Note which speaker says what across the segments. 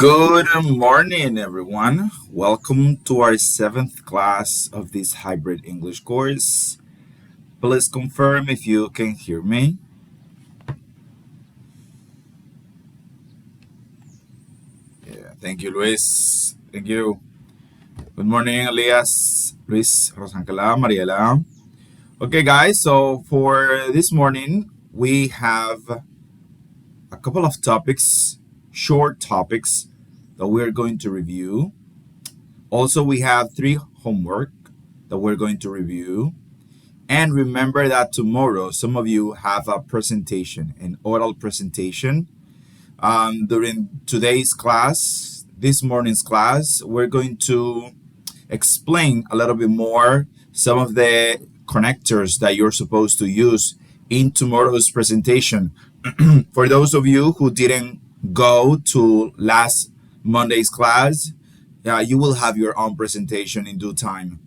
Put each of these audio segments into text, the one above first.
Speaker 1: Good morning, everyone. Welcome to our seventh class of this hybrid English course. Please confirm if you can hear me. Yeah, thank you, Luis. Thank you. Good morning, Elias, Luis, Rosangela, Mariela. Okay, guys, so for this morning, we have a couple of topics, short topics, that we're going to review. Also, we have 3 homework that we're going to review. And remember that tomorrow, some of you have a presentation, an oral presentation. During today's class, this morning's class, we're going to explain a little bit more some of the connectors that you're supposed to use in tomorrow's presentation. For those of you who didn't go to last Monday's class, you will have your own presentation in due time.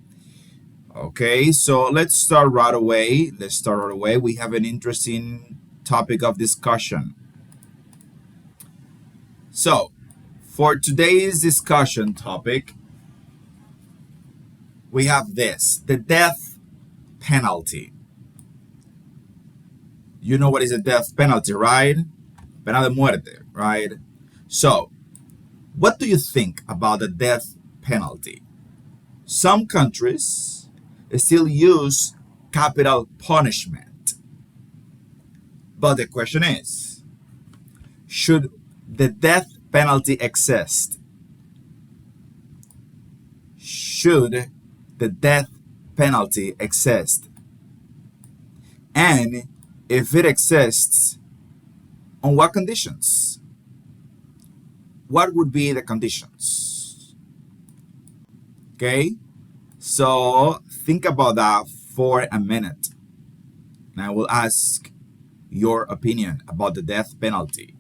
Speaker 1: Okay, so let's start right away. We have an interesting topic of discussion. So, for today's discussion topic, we have this, the death penalty. You know what is a death penalty, right? Pena de muerte, right? So, what do you think about the death penalty? Some countries still use capital punishment. But the question is, should the death penalty exist? Should the death penalty exist? And if it exists, on what conditions? What would be the conditions? Okay, so think about that for a minute. And I will ask your opinion about the death penalty.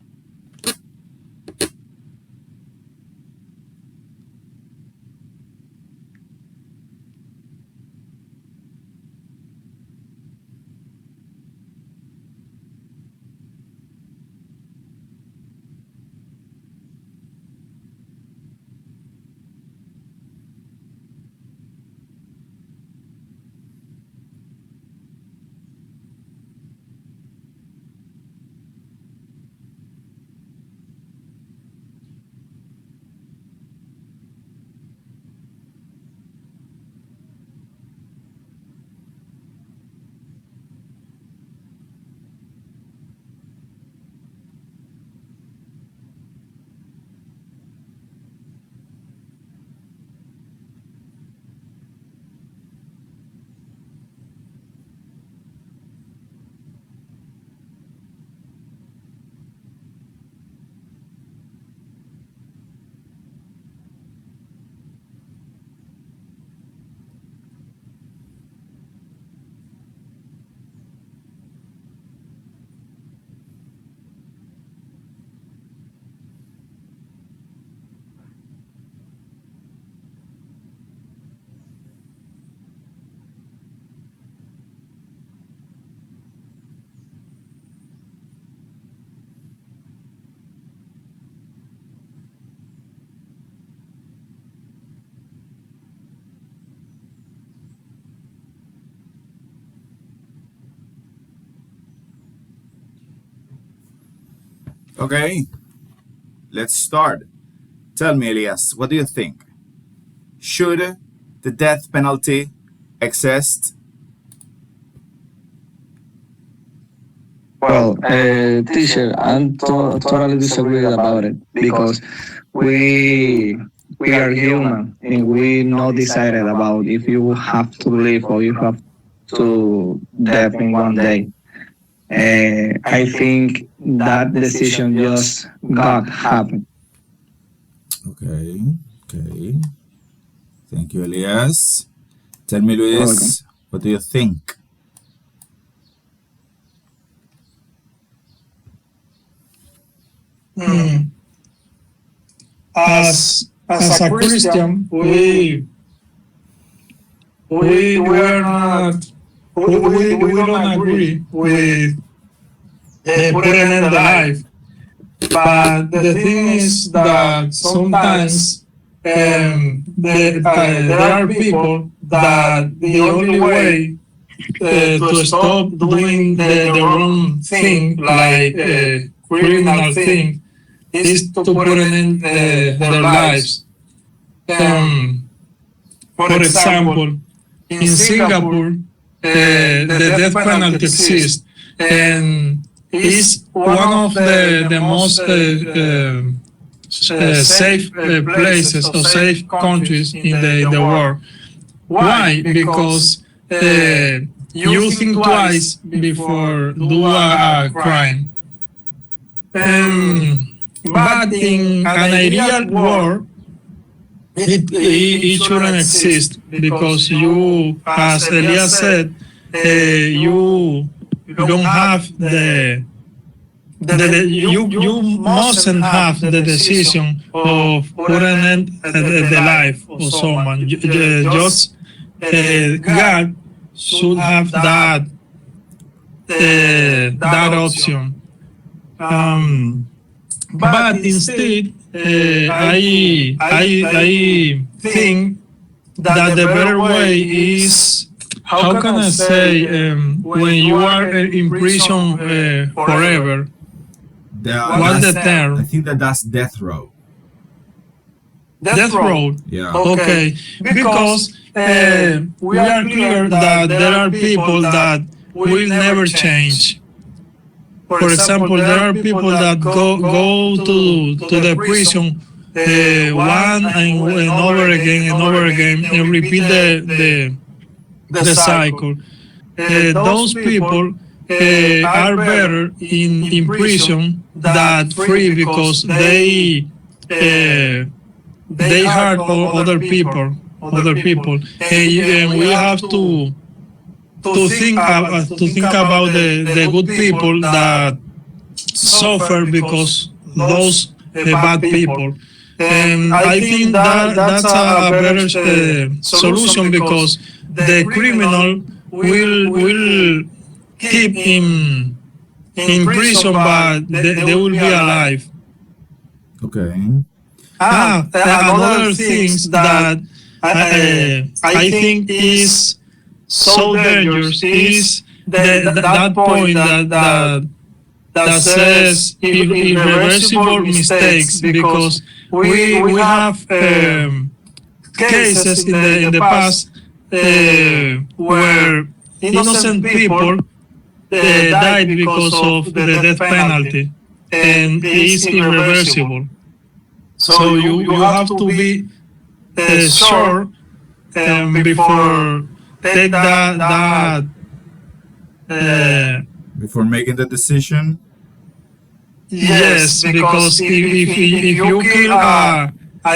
Speaker 1: Okay, let's start. Tell me, Elias, what do you think? Should the death penalty exist?
Speaker 2: Teacher, I'm totally disagree about it because we we are human and we not decided about if you have to live or you have to death in one day. I think that decision just got happened.
Speaker 1: Okay, okay. Thank you, Elias. Tell me,
Speaker 2: You're welcome.
Speaker 1: Luis, what do you think?
Speaker 3: Hmm. As a Christian, we are not we don't agree with putting in the life But the thing is that sometimes there are people that the only way to stop doing the wrong thing, like criminal thing, is to put an end their lives. Um, for example, in Singapore, the death penalty exists, and is one of the most safe places or safe countries in the world. Why? Because you think twice before do a crime. But in an ideal world, it shouldn't exist because you, as Elias said, you don't have you mustn't have the decision of putting an end the life of someone. Just God should have that option. But instead, I think that the better way is, how can I say, when you are in prison forever. What's the term?
Speaker 1: I think that's death row.
Speaker 3: Death row.
Speaker 1: Yeah.
Speaker 3: Okay, because we are clear that there are people that will never change. For example, there are people that go to the prison one and over again and over again and repeat the cycle. Those people are better in prison than free because they hurt other people, and we have to think about the good people that suffer because those bad people. And I think that's a better solution because the criminal will keep in prison, but they will be alive.
Speaker 1: Okay.
Speaker 3: Another things that I think is so dangerous is that point that says irreversible mistakes, because we have cases in the past where innocent people died because of the death penalty, and it's irreversible. So you have to be sure before take that
Speaker 1: Before making the decision.
Speaker 3: yes, because if you kill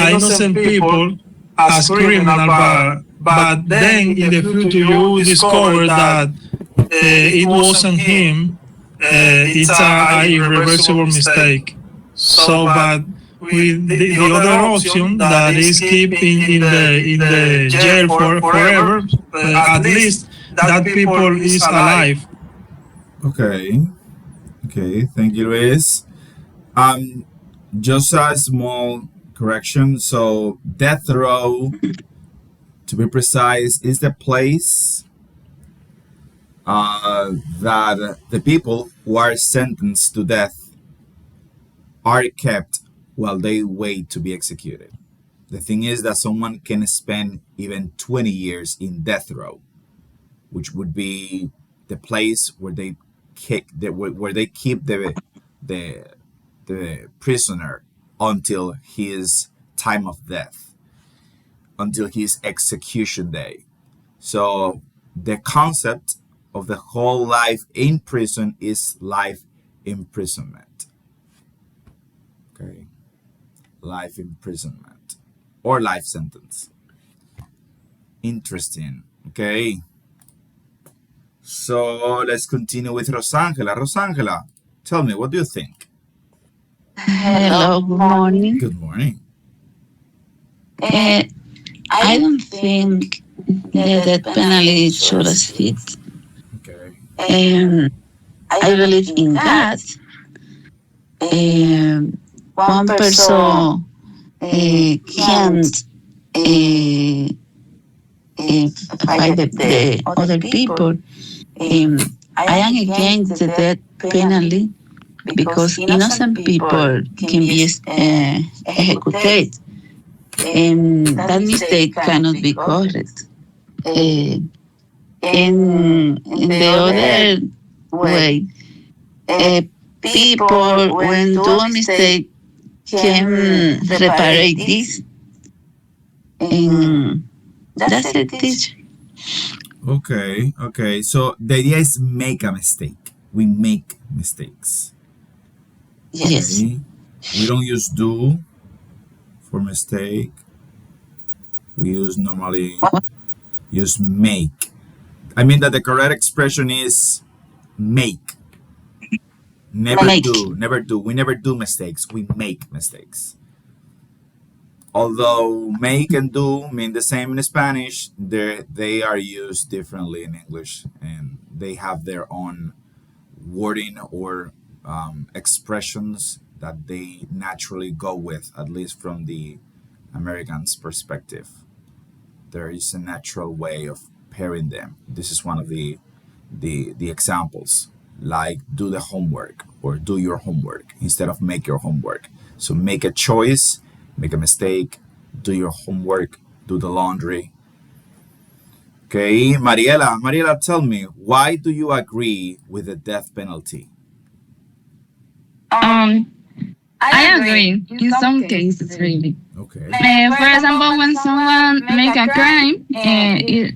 Speaker 3: innocent people as criminal, but then in the future you discover that it wasn't him, it's a irreversible mistake. So, but with the other option that is keep in the jail forever, at least that people is alive.
Speaker 1: Okay. Okay. Thank you, Luis. Just a small correction. So, death row, to be precise, is the place that the people who are sentenced to death are kept while they wait to be executed. The thing is that someone can spend even 20 years in death row, which would be the place where they keep the prisoner until his time of death, until his execution day. So the concept of the whole life in prison is life imprisonment. Okay. Life imprisonment or life sentence. Interesting. Okay. So let's continue with Rosangela. Rosangela, tell me, what do you think?
Speaker 4: Hello, good morning.
Speaker 1: Good morning.
Speaker 4: I don't think the death penalty should exist.
Speaker 1: Okay.
Speaker 4: I believe in God. one person can't uh, uh, fight the other people. I am against the death penalty because innocent people can be executed, and that mistake cannot be corrected. Uh, in the other way, uh, people when do a mistake can reparate this, and that's it, teacher.
Speaker 1: Okay. So the idea is make a mistake. We make mistakes.
Speaker 4: Yes.
Speaker 1: Okay. We don't use do for mistake. We use normally use make. I mean that the correct expression is make. Never
Speaker 4: Make.
Speaker 1: do. Never do. We never do mistakes. We make mistakes. Although make and do mean the same in Spanish, they are used differently in English, and they have their own wording or expressions that they naturally go with, at least from the American's perspective. There is a natural way of pairing them. This is one of the examples, like do the homework or do your homework instead of make your homework. So make a choice, make a mistake, do your homework, do the laundry. Okay, Mariela, tell me, why do you agree with the death penalty?
Speaker 5: Um, I agree in some cases, really.
Speaker 1: Okay.
Speaker 5: For example, when someone make a crime, a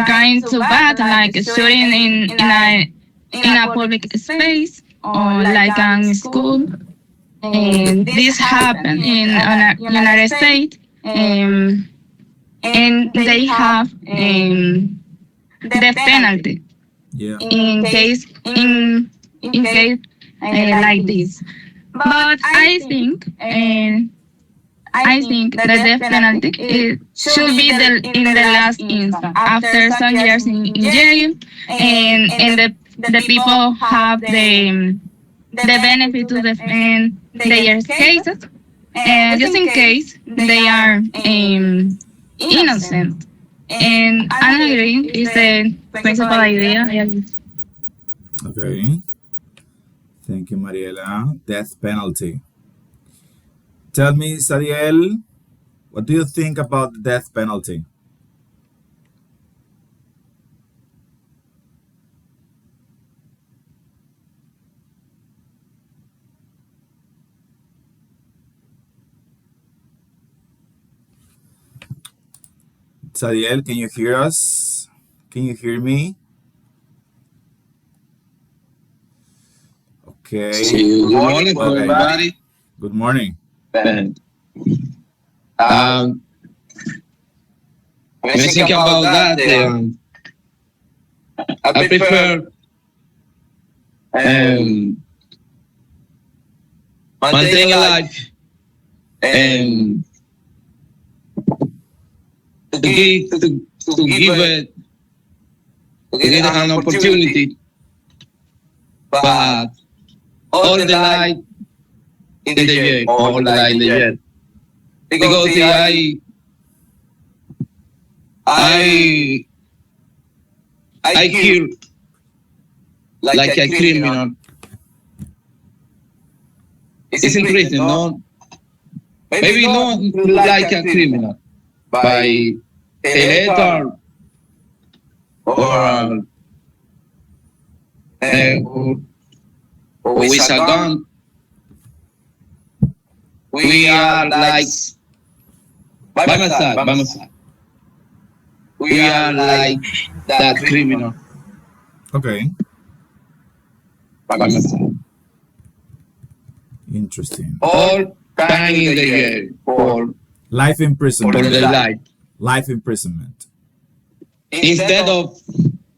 Speaker 5: crime too bad, like shooting in a public space or like in school, and this happened in a United States, and they have death penalty
Speaker 1: Yeah.
Speaker 5: in case like this. But I think the death penalty should be in the last instance after some years in jail, and the people have the benefit to defend their cases, and just in case they are innocent. And I'm agreeing is the principal idea.
Speaker 1: Okay. Thank you, Mariela. Death penalty. Tell me, Sadiel, what do you think about the death penalty? Sadiel, can you hear us? Can you hear me? Okay.
Speaker 2: Good morning to
Speaker 1: Okay.
Speaker 2: everybody.
Speaker 1: Good morning.
Speaker 2: And, um, when I think about that, I prefer um, maintain life and to give an opportunity, but all the life in the jail, all the life in the jail, because I I kill like a criminal. It's increasing, no? Maybe not like a criminal, by a letter or with a gun. We are like by my side. We are like that criminal
Speaker 1: Okay.
Speaker 2: by my side.
Speaker 1: Interesting.
Speaker 2: All time in the jail
Speaker 1: Life
Speaker 2: for
Speaker 1: imprisonment.
Speaker 2: the life.
Speaker 1: Life imprisonment
Speaker 2: Instead of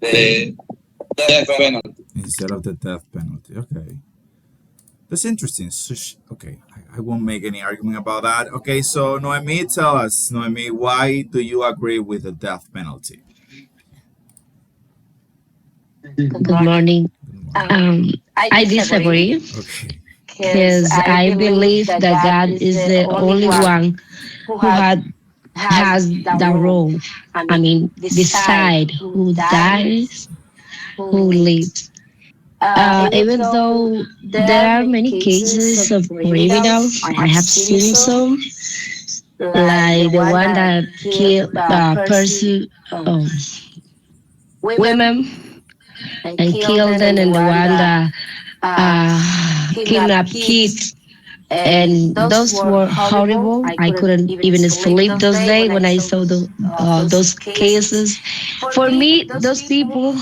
Speaker 2: the death penalty.
Speaker 1: instead of the death penalty. Okay. That's interesting. Okay, I won't make any argument about that. Okay, so Noemi, tell us, Noemi, why do you agree with the death penalty?
Speaker 6: Good morning.
Speaker 1: Good morning.
Speaker 6: I disagree
Speaker 1: Okay.
Speaker 4: because I believe that God is the only one who has the role. I mean, decide who dies, who lives. Even though there are many cases of criminals, I have seen some, like the one that killed pursue women and killed them, and the one that kidnapped kids. And those were horrible. I couldn't even sleep those days when I saw those cases. For me, those people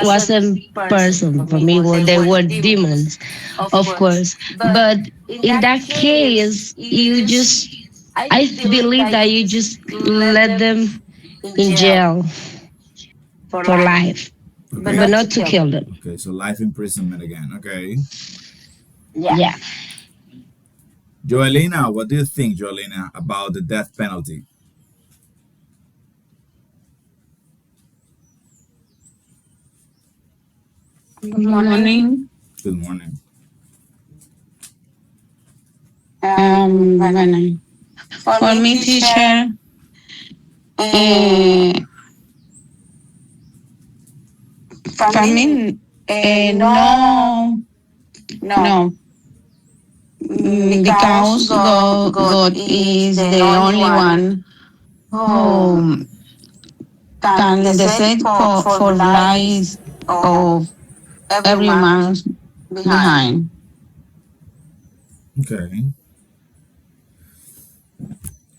Speaker 4: wasn't person. For me, they were demons, of course. But in that case, you just, I believe that you just let them in jail for life,
Speaker 1: Okay.
Speaker 4: but not to kill them.
Speaker 1: Okay, so life imprisonment again. Okay.
Speaker 4: Yeah.
Speaker 1: Joelina, what do you think, Joelina, about the death penalty?
Speaker 5: Good morning.
Speaker 1: Good morning.
Speaker 4: Bueno, for me, teacher, eh, for me, no, because God is the only one who can decide for lives of every man behind.
Speaker 1: Okay.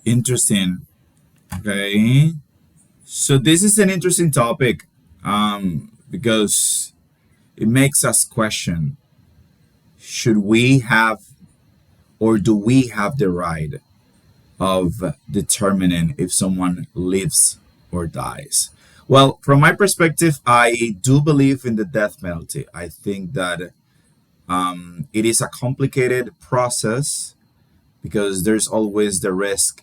Speaker 1: Interesting. Okay. So this is an interesting topic because it makes us question, should we have or do we have the right of determining if someone lives or dies? Well, from my perspective, I do believe in the death penalty. I think that it is a complicated process because there's always the risk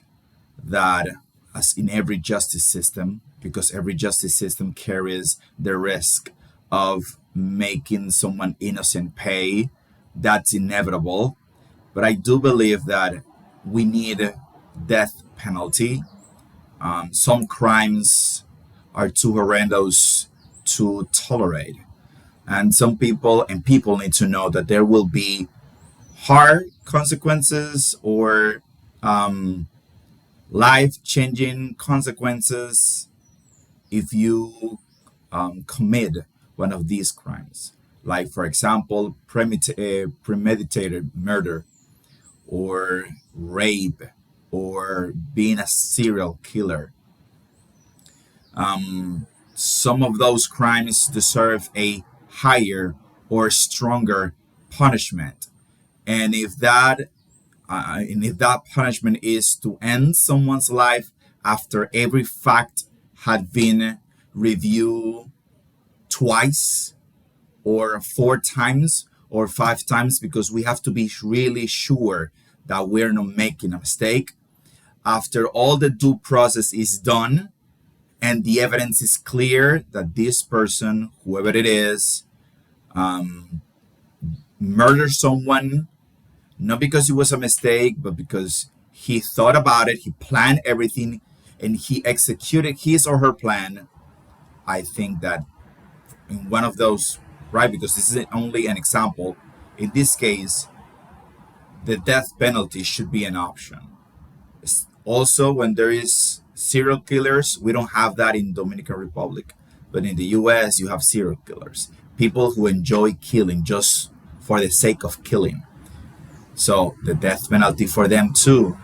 Speaker 1: that, as in every justice system, because every justice system carries the risk of making someone innocent pay, that's inevitable. But I do believe that we need death penalty. Some crimes are too horrendous to tolerate, and people need to know that there will be hard consequences or life-changing consequences if you commit one of these crimes, like for example premeditated murder or rape or being a serial killer. Some of those crimes deserve a higher or stronger punishment, and if that punishment is to end someone's life after every fact had been reviewed twice or four times or five times, because we have to be really sure that we're not making a mistake. After all the due process is done and the evidence is clear that this person, whoever it is, murdered someone, not because it was a mistake, but because he thought about it, he planned everything, and he executed his or her plan. I think that in one of those, right, because this is only an example, in this case, the death penalty should be an option. Also, when there is serial killers, we don't have that in Dominican Republic, but in the US, you have serial killers, people who enjoy killing just for the sake of killing. So the death penalty for them too.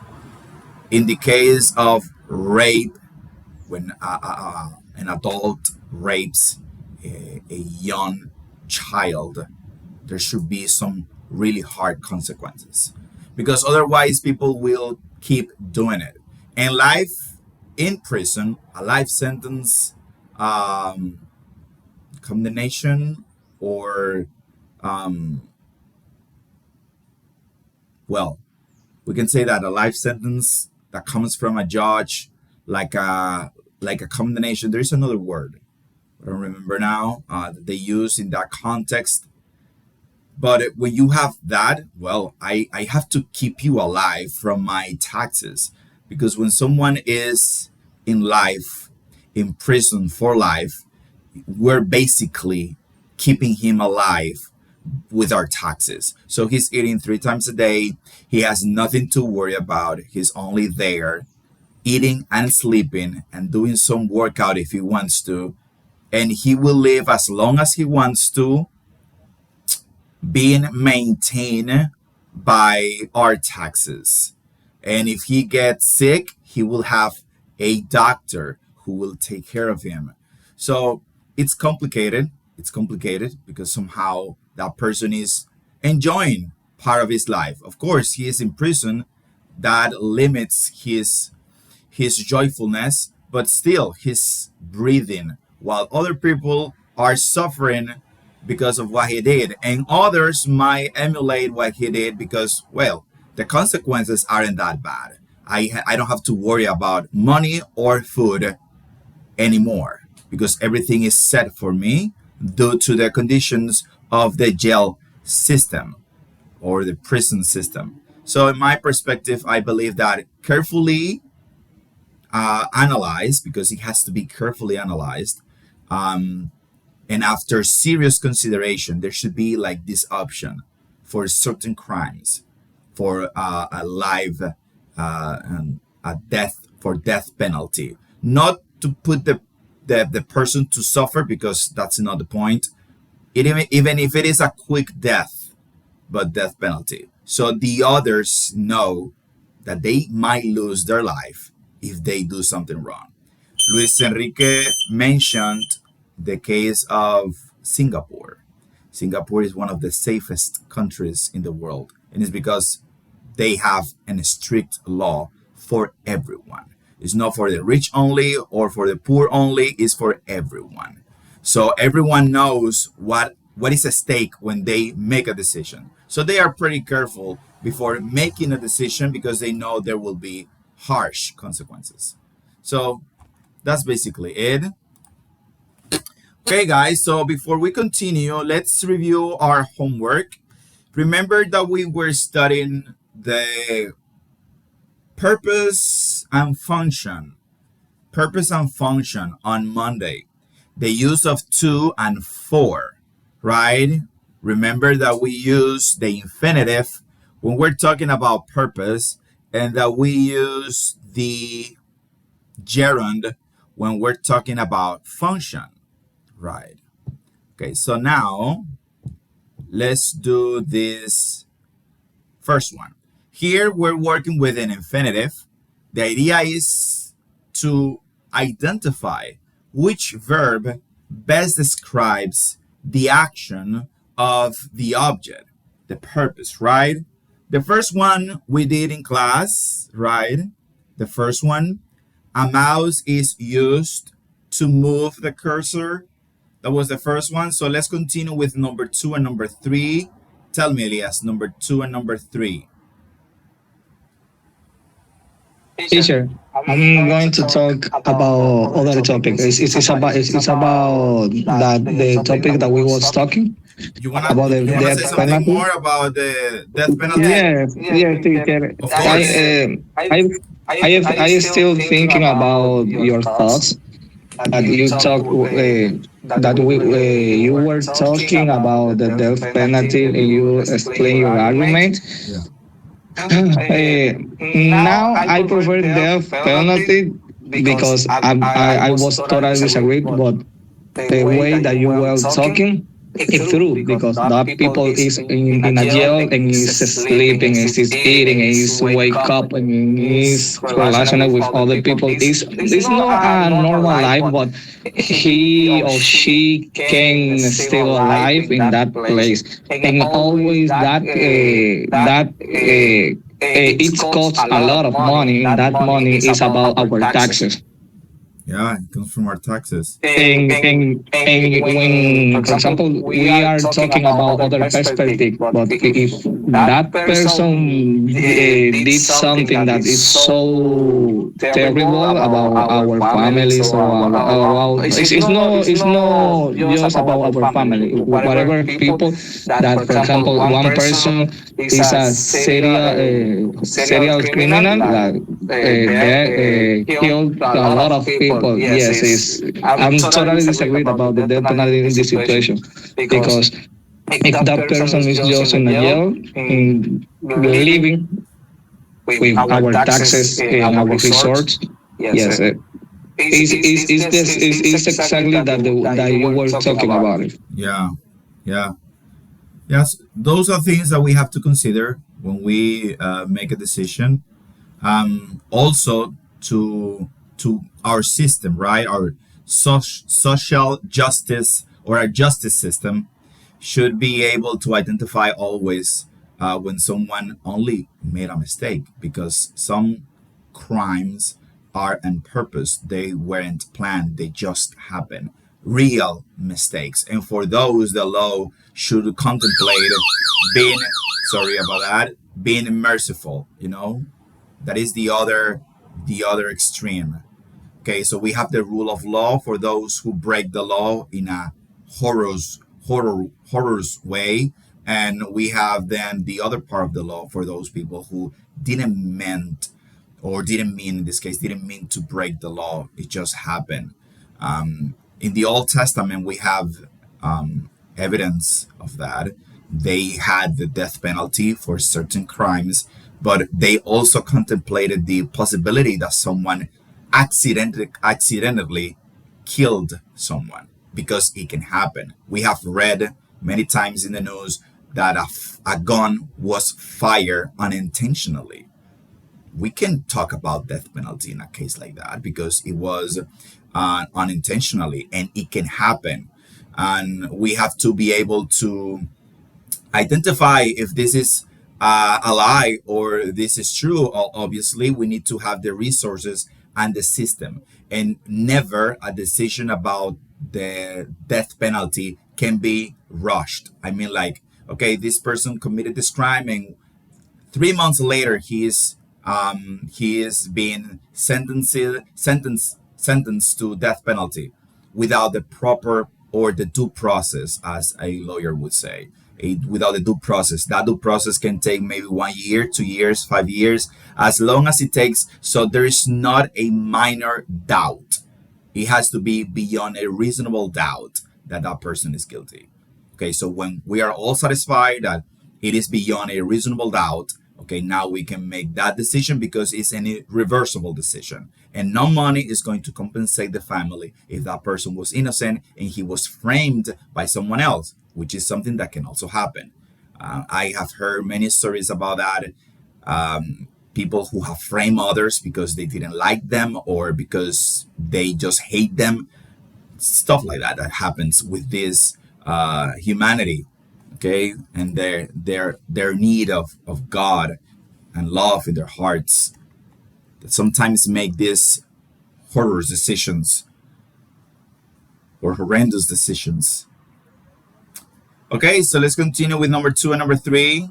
Speaker 1: In the case of rape, when an adult rapes a young child, there should be some really hard consequences, because otherwise people will keep doing it. And life in prison, a life sentence, um, condemnation, or well, we can say that a life sentence that comes from a judge, like a condemnation. There is another word I don't remember now that they use in that context. But when you have that, well, I have to keep you alive from my taxes. Because when someone is in life, in prison for life, we're basically keeping him alive with our taxes. So he's eating 3 times a day. He has nothing to worry about. He's only there eating and sleeping and doing some workout if he wants to. And he will live as long as he wants to, being maintained by our taxes. And if he gets sick, he will have a doctor who will take care of him. So it's complicated. It's complicated because somehow that person is enjoying part of his life. Of course, he is in prison. That limits his joyfulness, but still he's breathing while other people are suffering because of what he did. And others might emulate what he did because, well, the consequences aren't that bad. I don't have to worry about money or food anymore because everything is set for me due to the conditions of the jail system or the prison system. So, in my perspective, I believe that carefully analyzed, because it has to be carefully analyzed, um, and after serious consideration, there should be like this option for certain crimes, for a live and a death for death penalty, not to put the person to suffer because that's not the point. Even if it is a quick death, but death penalty. So the others know that they might lose their life if they do something wrong. Luis Enrique mentioned the case of Singapore. Singapore is one of the safest countries in the world, and it's because they have a strict law for everyone. It's not for the rich only or for the poor only, it's for everyone. So everyone knows what is at stake when they make a decision. So they are pretty careful before making a decision because they know there will be harsh consequences. So that's basically it. Okay, guys, so before we continue, let's review our homework. Remember that we were studying the purpose and function. Purpose and function on Monday. The use of to and for, right? Remember that we use the infinitive when we're talking about purpose, and that we use the gerund when we're talking about function, right? Okay, so now let's do this first one. Here we're working with an infinitive. The idea is to identify which verb best describes the action of the object, the purpose, right? The first one we did in class, right? The first one, a mouse is used to move the cursor. That was the first one. So let's continue with number 2 and number 3. Tell me, Elias, number 2 and number 3.
Speaker 2: Teacher, I'm going to talk about other topic. It's about that the topic that we was talking about the
Speaker 1: You wanna say
Speaker 2: death
Speaker 1: something
Speaker 2: penalty.
Speaker 1: more about the death penalty?
Speaker 2: Yes, yes, teacher.
Speaker 1: Of course.
Speaker 2: I still thinking about your thoughts that you talk that you were talking about the death penalty and you explain your argument.
Speaker 1: Yeah.
Speaker 2: Now I prefer death penalty because I was totally disagreed, but the way that you were talking it's true because that people is in a jail and is sleeping and is eating and is wake up and is relational with other people. It's not a normal life, but he or she can still alive in that place. And always it costs a lot of money, and that money is about our taxes.
Speaker 1: Yeah, it comes from our taxes.
Speaker 2: And when, for example, we are talking about other perspective, but if that person did something that is so terrible about our families or about it's not just about our family. Whatever people that, for example, one person is a serial criminal that they killed a lot of people. Yes, is I'm totally disagreed about the death penalty in this situation because if that person is just in a jail in living with our taxes and our resorts, yes, is exactly that you were talking about it.
Speaker 1: Yeah, yeah. Yes, those are things that we have to consider when we make a decision. Also to our system, right? Our social justice or our justice system should be able to identify always when someone only made a mistake, because some crimes are on purpose. They weren't planned, they just happen. Real mistakes. And for those, the law should contemplate being, sorry about that, being merciful, that is the other extreme. Okay, so we have the rule of law for those who break the law in a horrors way, and we have then the other part of the law for those people who didn't meant or didn't mean, in this case, didn't mean to break the law. It just happened. In the Old Testament, we have evidence of that. They had the death penalty for certain crimes, but they also contemplated the possibility that someone accidentally killed someone, because it can happen. We have read many times in the news that a gun was fired unintentionally. We can talk about death penalty in a case like that because it was unintentionally, and it can happen. And we have to be able to identify if this is a lie or this is true. Obviously, we need to have the resources and the system, and never a decision about the death penalty can be rushed. I mean, like, okay, this person committed this crime, and 3 months later he is being sentenced to death penalty without the proper or the due process, as a lawyer would say. Without the due process, that due process can take maybe 1 year, 2 years, 5 years, as long as it takes, so there is not a minor doubt. It has to be beyond a reasonable doubt that that person is guilty. Okay, so when we are all satisfied that it is beyond a reasonable doubt, okay, now we can make that decision because it's an irreversible decision. And no money is going to compensate the family if that person was innocent and he was framed by someone else, which is something that can also happen. I have heard many stories about that. People who have framed others because they didn't like them or because they just hate them, stuff like that happens with this humanity, okay, and their need of God and love in their hearts, that sometimes make these horrors decisions or horrendous decisions. Okay, so let's continue with number 2 and number 3.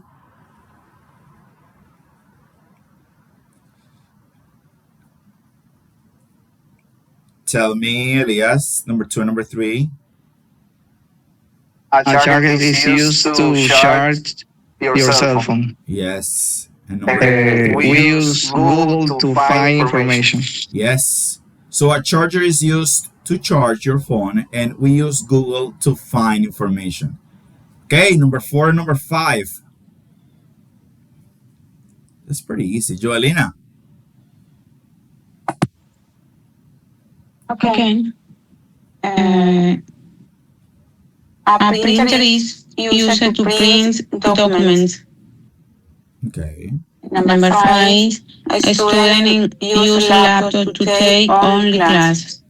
Speaker 1: Tell me, Elias, number 2 and number 3.
Speaker 2: A charger is used to charge your cell phone.
Speaker 1: Yes. And number
Speaker 2: We use Google to find information.
Speaker 1: Yes. So a charger is used to charge your phone, and we use Google to find information. Okay, number 4 and number 5. That's pretty easy. Joelina.
Speaker 5: Okay. Uh, a printer is used to print documents.
Speaker 1: Okay.
Speaker 5: Number 5, a student use laptop to take only classes.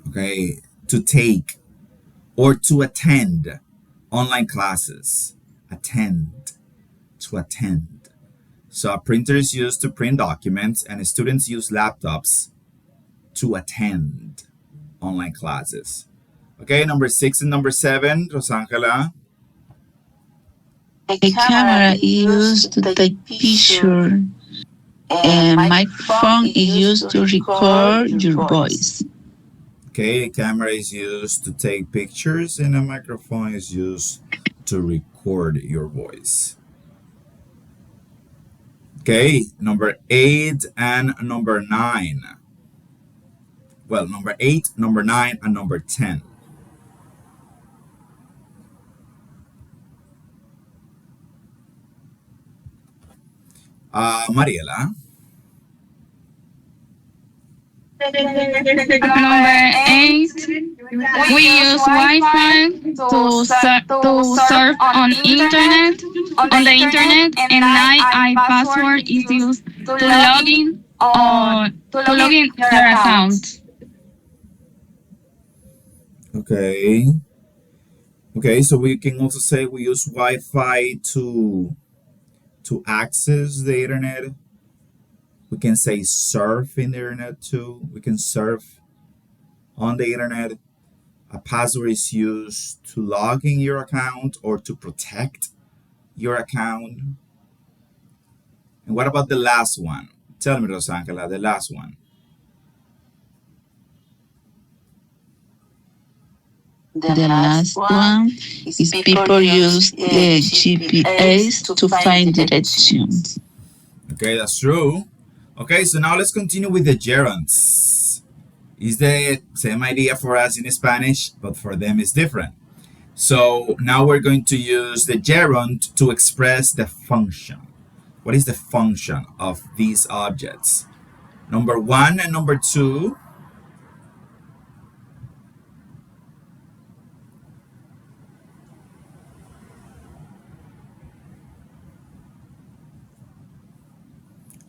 Speaker 1: Okay. To take or to attend online classes. Attend. To attend. So a printer is used to print documents, and students use laptops to attend online classes. Okay, number 6 and number 7, Rosangela.
Speaker 5: A camera is used to take picture, and microphone is used to record your voice.
Speaker 1: Okay, a camera is used to take pictures and a microphone is used to record your voice. Okay, number 8 and number 9. Well, number 8, number 9, and number 10. Mariela.
Speaker 5: Number 8, we use Wi-Fi to surf on the internet, and 9, I password is used to log in your account.
Speaker 1: Okay. Okay, so we can also say we use Wi-Fi to access the internet. We can say surf in the internet too. We can surf on the internet. A password is used to log in your account or to protect your account. And what about the last one? Tell me, Rosangela, the last one.
Speaker 5: The last one is people use the GPS to find directions.
Speaker 1: Okay, that's true. Okay, so now let's continue with the gerunds. Is the same idea for us in Spanish, but for them it's different. So now we're going to use the gerund to express the function. What is the function of these objects? Number 1 and number 2.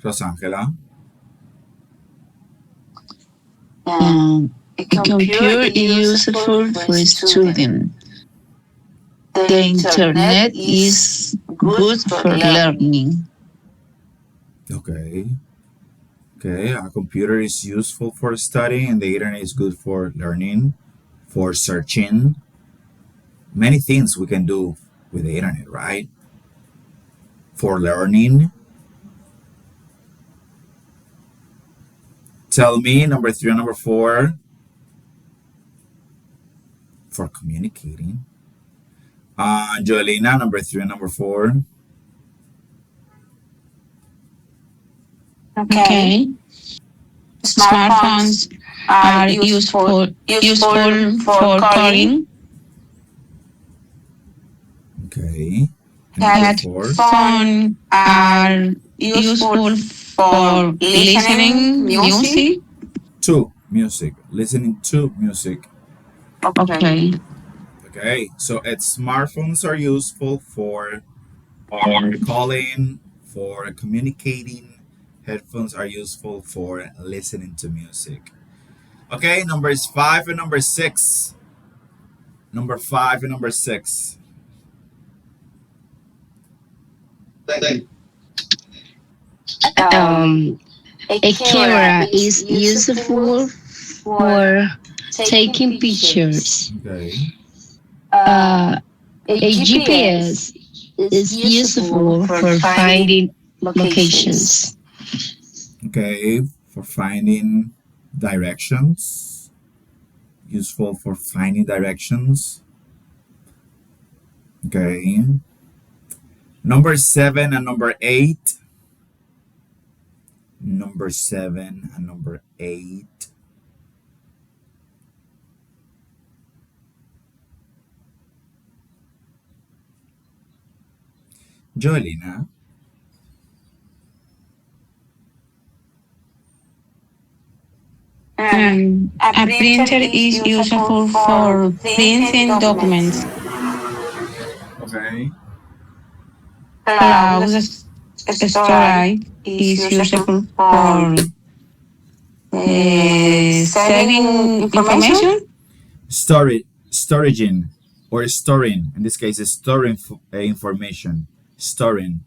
Speaker 1: Rosangela.
Speaker 5: A computer is useful for studying. The internet is good for learning.
Speaker 1: Okay. Okay, a computer is useful for studying and the internet is good for learning, for searching. Many things we can do with the internet, right? For learning. Tell me, number 3 and number 4. For communicating. Joelina, number 3 and number 4.
Speaker 5: Okay. Smartphones are useful for calling.
Speaker 1: Okay. And number 4.
Speaker 5: Headphones are useful for listening music.
Speaker 1: 2, music. Listening to music.
Speaker 5: Okay.
Speaker 1: Okay, so smartphones are useful for calling, for communicating. Headphones are useful for listening to music. Okay, numbers 5 and number 6. Number 5 and number 6.
Speaker 4: A camera is useful for taking pictures.
Speaker 1: Okay.
Speaker 4: A GPS is useful for finding locations.
Speaker 1: Okay, for finding directions. Useful for finding directions. Okay. Number 7 and number 8. Number 7 and number 8. Joelina.
Speaker 5: A printer is useful for printing documents.
Speaker 1: Okay.
Speaker 5: Cloud storage is useful for saving information.
Speaker 1: Storaging or storing. In this case, is storing information. Storing.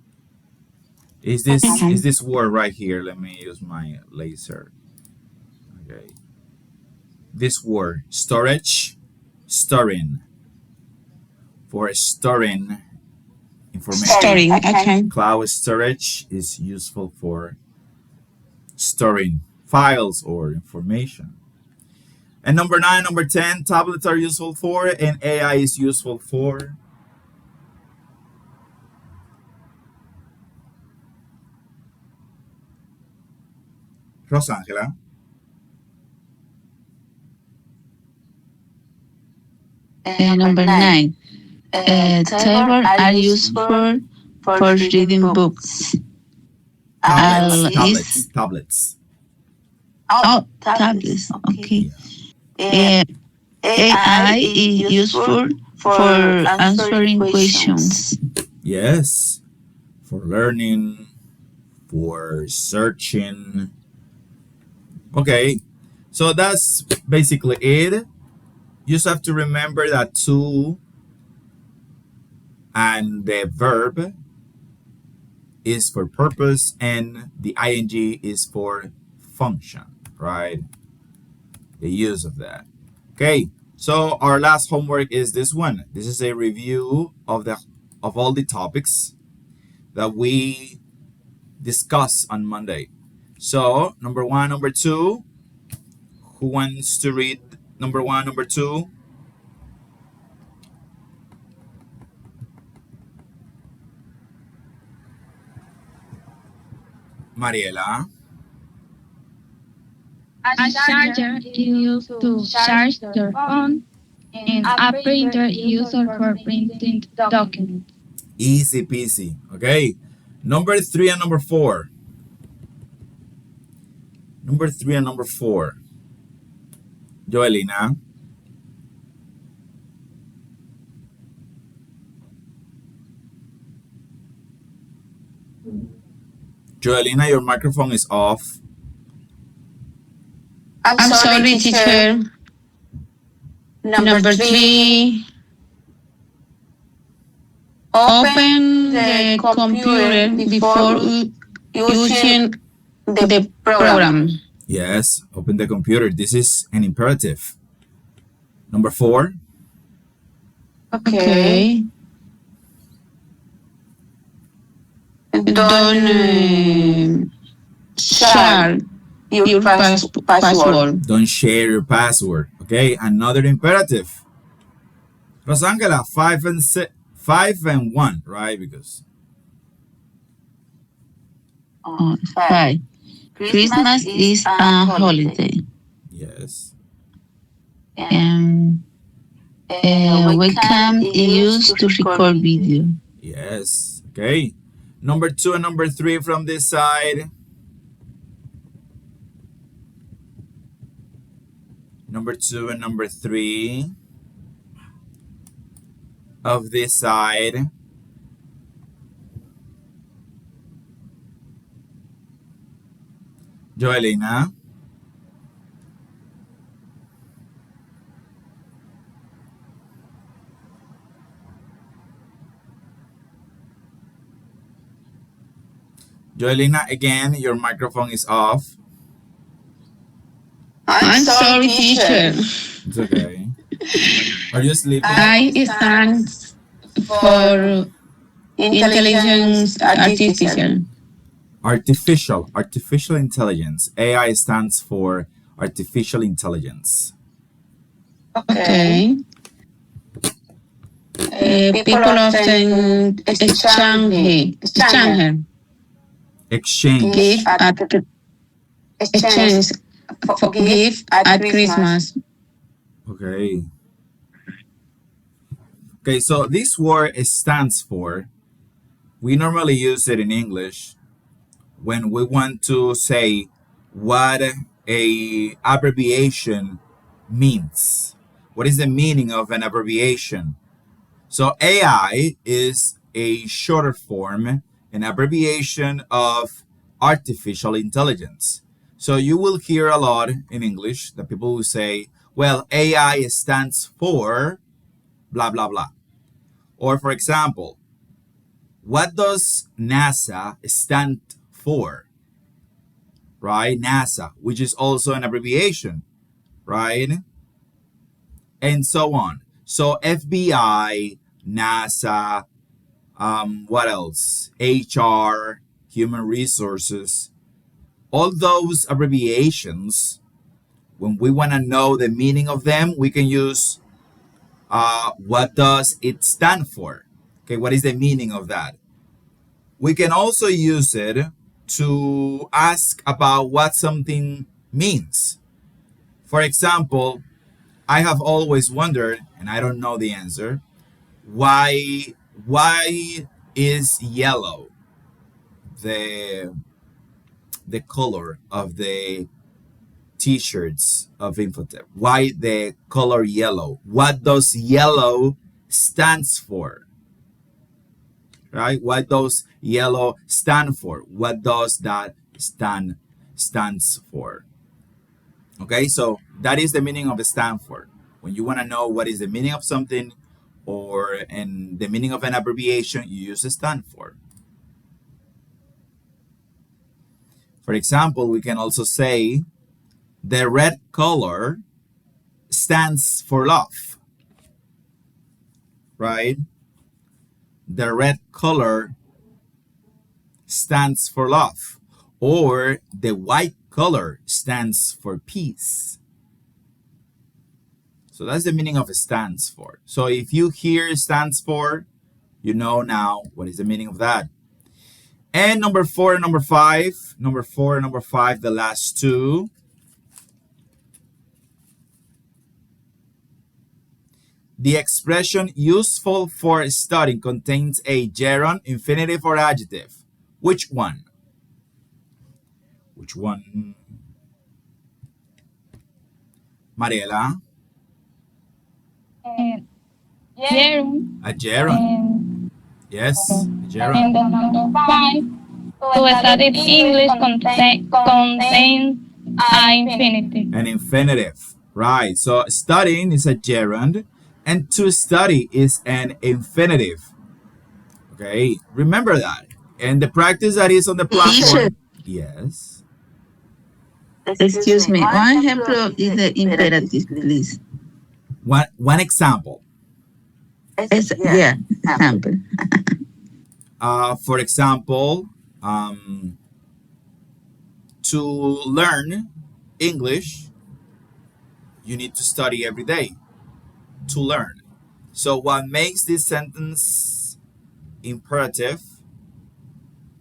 Speaker 1: Is this word right here? Let me use my laser. Okay. this word storage, storing, for storing information.
Speaker 5: Storing. Okay.
Speaker 1: Cloud storage is useful for storing files or information. And number 9, number 10, tablets are useful for, and AI is useful for. Rosangela.
Speaker 5: Number 9. Tables are used for reading books.
Speaker 1: Tablets.
Speaker 5: Tablets. Okay.
Speaker 1: Yeah.
Speaker 5: AI is useful for answering questions.
Speaker 1: Yes, for learning, for searching. Okay, so that's basically it. You just have to remember that to and the verb is for purpose and the ing is for function, right? The use of that. Okay, so our last homework is this one. This is a review of all the topics that we discussed on Monday. So number 1, number 2. Who wants to read number 1, number 2? Mariela.
Speaker 5: A charger is used to charge your phone, and a printer is used for printing documents.
Speaker 1: Easy peasy. Okay. Number 3 and number 4. Number 3 and number 4. Joelina. Joelina, your microphone is off.
Speaker 5: I'm sorry, teacher. Number 3. Open the computer before using the program.
Speaker 1: Yes, open the computer. This is an imperative. Number 4.
Speaker 5: Okay. Don't share your password.
Speaker 1: Don't share your password. Okay, another imperative. Rosangela, 5 and 1, right? Because
Speaker 5: 5. Christmas is a holiday.
Speaker 1: yes.
Speaker 5: Webcam is used to record video.
Speaker 1: Yes. Okay. Number 2 and number 3 from this side. Number 2 and number 3 of this side. Joelina. Joelina, again, your microphone is off.
Speaker 5: I'm sorry, teacher.
Speaker 1: It's okay. Are you sleeping?
Speaker 5: I stand for intelligence artificial.
Speaker 1: Artificial intelligence. AI stands for artificial intelligence.
Speaker 5: Okay. People often
Speaker 1: Exchange.
Speaker 5: Exchange for gift at Christmas.
Speaker 1: Okay. Okay, so this word stands for, we normally use it in English when we want to say what a abbreviation means. What is the meaning of an abbreviation? So AI is a shorter form, an abbreviation of artificial intelligence. So you will hear a lot in English that people will say, well, AI stands for blah, blah, blah. Or for example, what does NASA stand for? Right? NASA, which is also an abbreviation. right? And so on. So FBI, NASA, what else? HR, human resources, all those abbreviations, when we want to know the meaning of them, we can use what does it stand for? Okay, what is the meaning of that? We can also use it to ask about what something means. For example, I have always wondered, and I don't know the answer, why is yellow the the color of the t-shirts of Infotep? Why the color yellow? What does yellow stands for? Right? What does yellow stand for? What does that stands for? Okay, so that is the meaning of a stand for. When you want to know what is the meaning of something or and the meaning of an abbreviation, you use a stand for. For example, we can also say the red color stands for love, right? The red color stands for love. Or the white color stands for peace. So that's the meaning of stands for. So if you hear stands for, you know now what is the meaning of that. And number four and number five, the last two. The expression useful for studying contains a gerund, infinitive, or adjective. Which one? Which one? Mariela?
Speaker 5: Gerund.
Speaker 1: A gerund. Yes, a gerund.
Speaker 5: And the number five, to study English contains an infinitive.
Speaker 1: An infinitive. Right. So studying is a gerund and to study is an infinitive. Okay. Remember that. And the practice that is on the platform. Yes.
Speaker 6: Excuse me, one example is the imperative, please.
Speaker 1: One example.
Speaker 6: Yeah, example.
Speaker 1: For example, to learn English, you need to study every day to learn. So what makes this sentence imperative?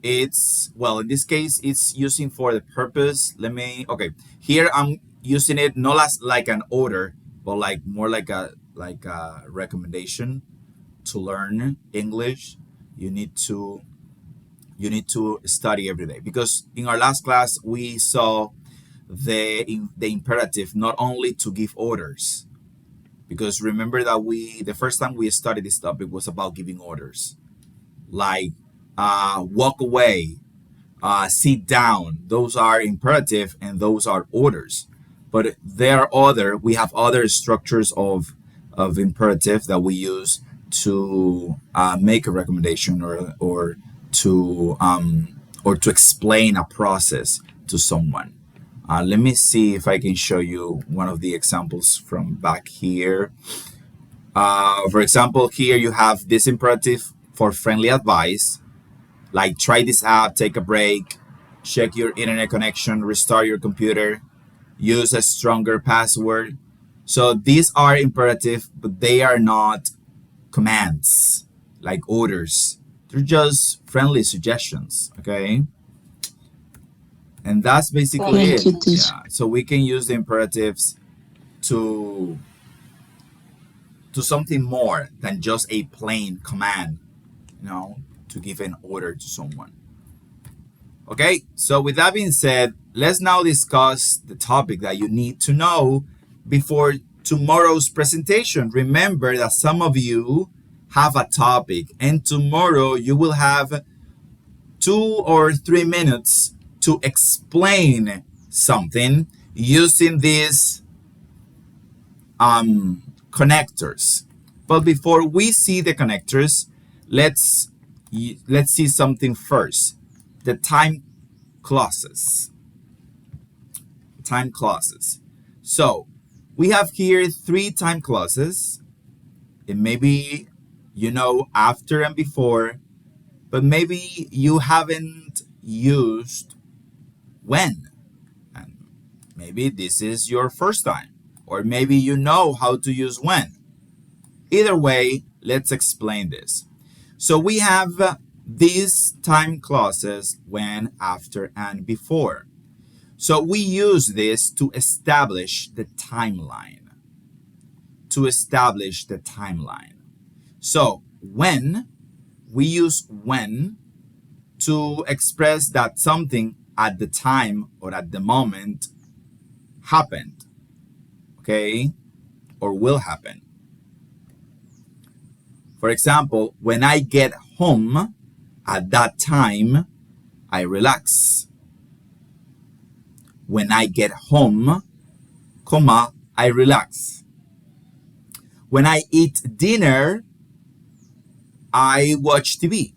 Speaker 1: It's, well, in this case, it's using for the purpose. Okay, here I'm using it not as like an order, but like more like a recommendation. To learn English, you need to study every day, because in our last class we saw the imperative not only to give orders, because remember that the first time we studied this topic was about giving orders, like walk away, sit down. Those are imperative and those are orders. But we have other structures of imperative that we use to make a recommendation or to explain a process to someone. Let me see if I can show you one of the examples from back here. For example, here you have this imperative for friendly advice, like try this app, take a break, check your internet connection, restart your computer, use a stronger password. So these are imperative, but they are not commands like orders. They're just friendly suggestions, okay? And that's basically it. Yeah. So we can use the imperatives to something more than just a plain command, to give an order to someone. Okay, so with that being said, let's now discuss the topic that you need to know before tomorrow's presentation. Remember that some of you have a topic, and tomorrow you will have 2 or 3 minutes to explain something using these connectors. But before we see the connectors, let's see something first. The time clauses. So We have here 3 time clauses. And maybe you know after and before, but maybe you haven't used when. And maybe this is your first time. Or maybe you know how to use when. Either way, let's explain this. So we have these time clauses when, after, and before. So we use this to establish the timeline. To establish the timeline. So when, we use when to express that something at the time or at the moment happened, okay, or will happen. For example, when I get home, at that time, I relax. When I get home, comma, I relax. When I eat dinner, I watch TV.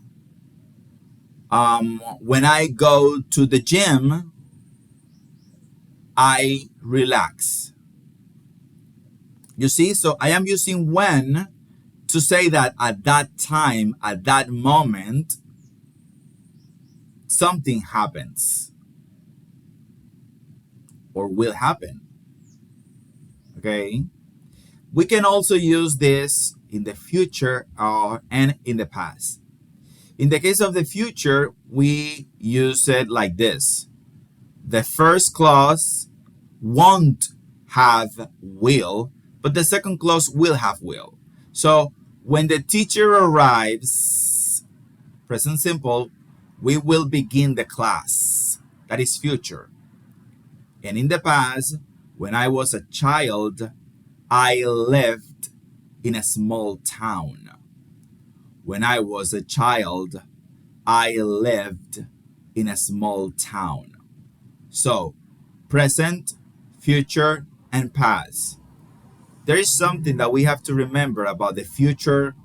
Speaker 1: When I go to the gym, I relax. You see, so I am using when to say that at that time, at that moment, something happens or will happen. Okay? We can also use this in the future and in the past. In the case of the future, we use it like this. The first clause won't have will, but the second clause will have will. So when the teacher arrives, present simple, we will begin the class. That is future. And in the past, when I was a child, I lived in a small town. When I was a child, I lived in a small town. So, present, future, and past. There is something that we have to remember about the future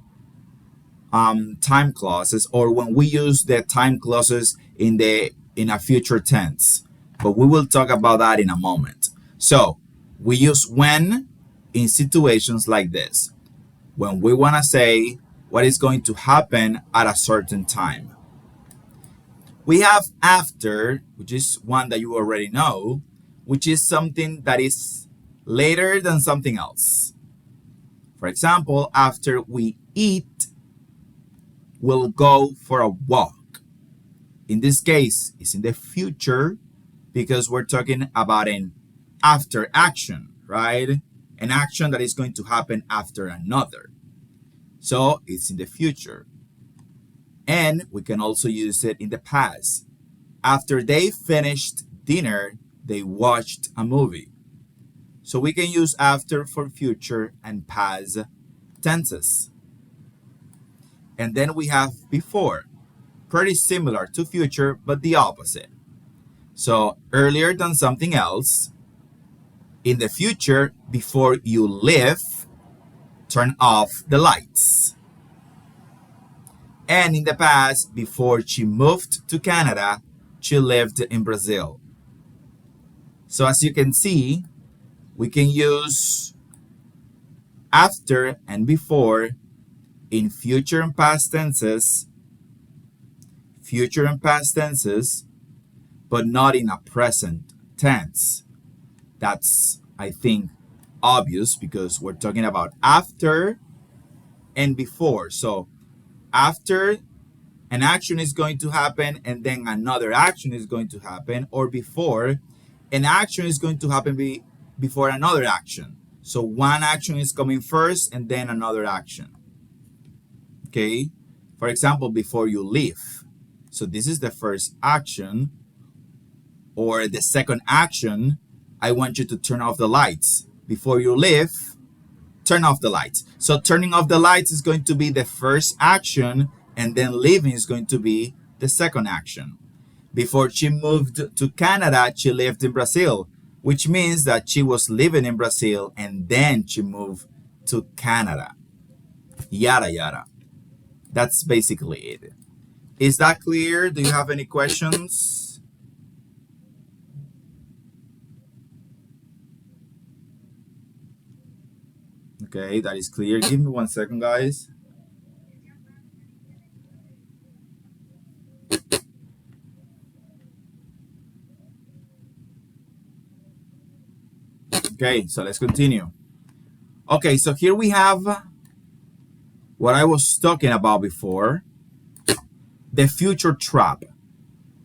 Speaker 1: time clauses, or when we use the time clauses in a future tense. But we will talk about that in a moment. So, we use when in situations like this, when we want to say what is going to happen at a certain time. We have after, which is one that you already know, which is something that is later than something else. For example, after we eat, we'll go for a walk. In this case, it's in the future because we're talking about an after action, right? An action that is going to happen after another. So it's in the future. And we can also use it in the past. After they finished dinner, they watched a movie. So we can use after for future and past tenses. And then we have before, pretty similar to future, but the opposite. So earlier than something else, in the future, before you leave, turn off the lights. And in the past, before she moved to Canada, she lived in Brazil. So as you can see, we can use after and before in future and past tenses, but not in a present tense. That's, I think, obvious because we're talking about after and before. So after an action is going to happen and then another action is going to happen, or before an action is going to happen before another action. So one action is coming first and then another action. Okay? For example, before you leave. So this is the first action, or the second action, I want you to turn off the lights. Before you leave, turn off the lights. So turning off the lights is going to be the first action, and then leaving is going to be the second action. Before she moved to Canada, she lived in Brazil, which means that she was living in Brazil and then she moved to Canada. Yada yada. That's basically it. Is that clear? Do you have any questions? Okay, that is clear. Give me 1 second, guys. Okay, so let's continue. Okay, so here we have what I was talking about before, the future trap.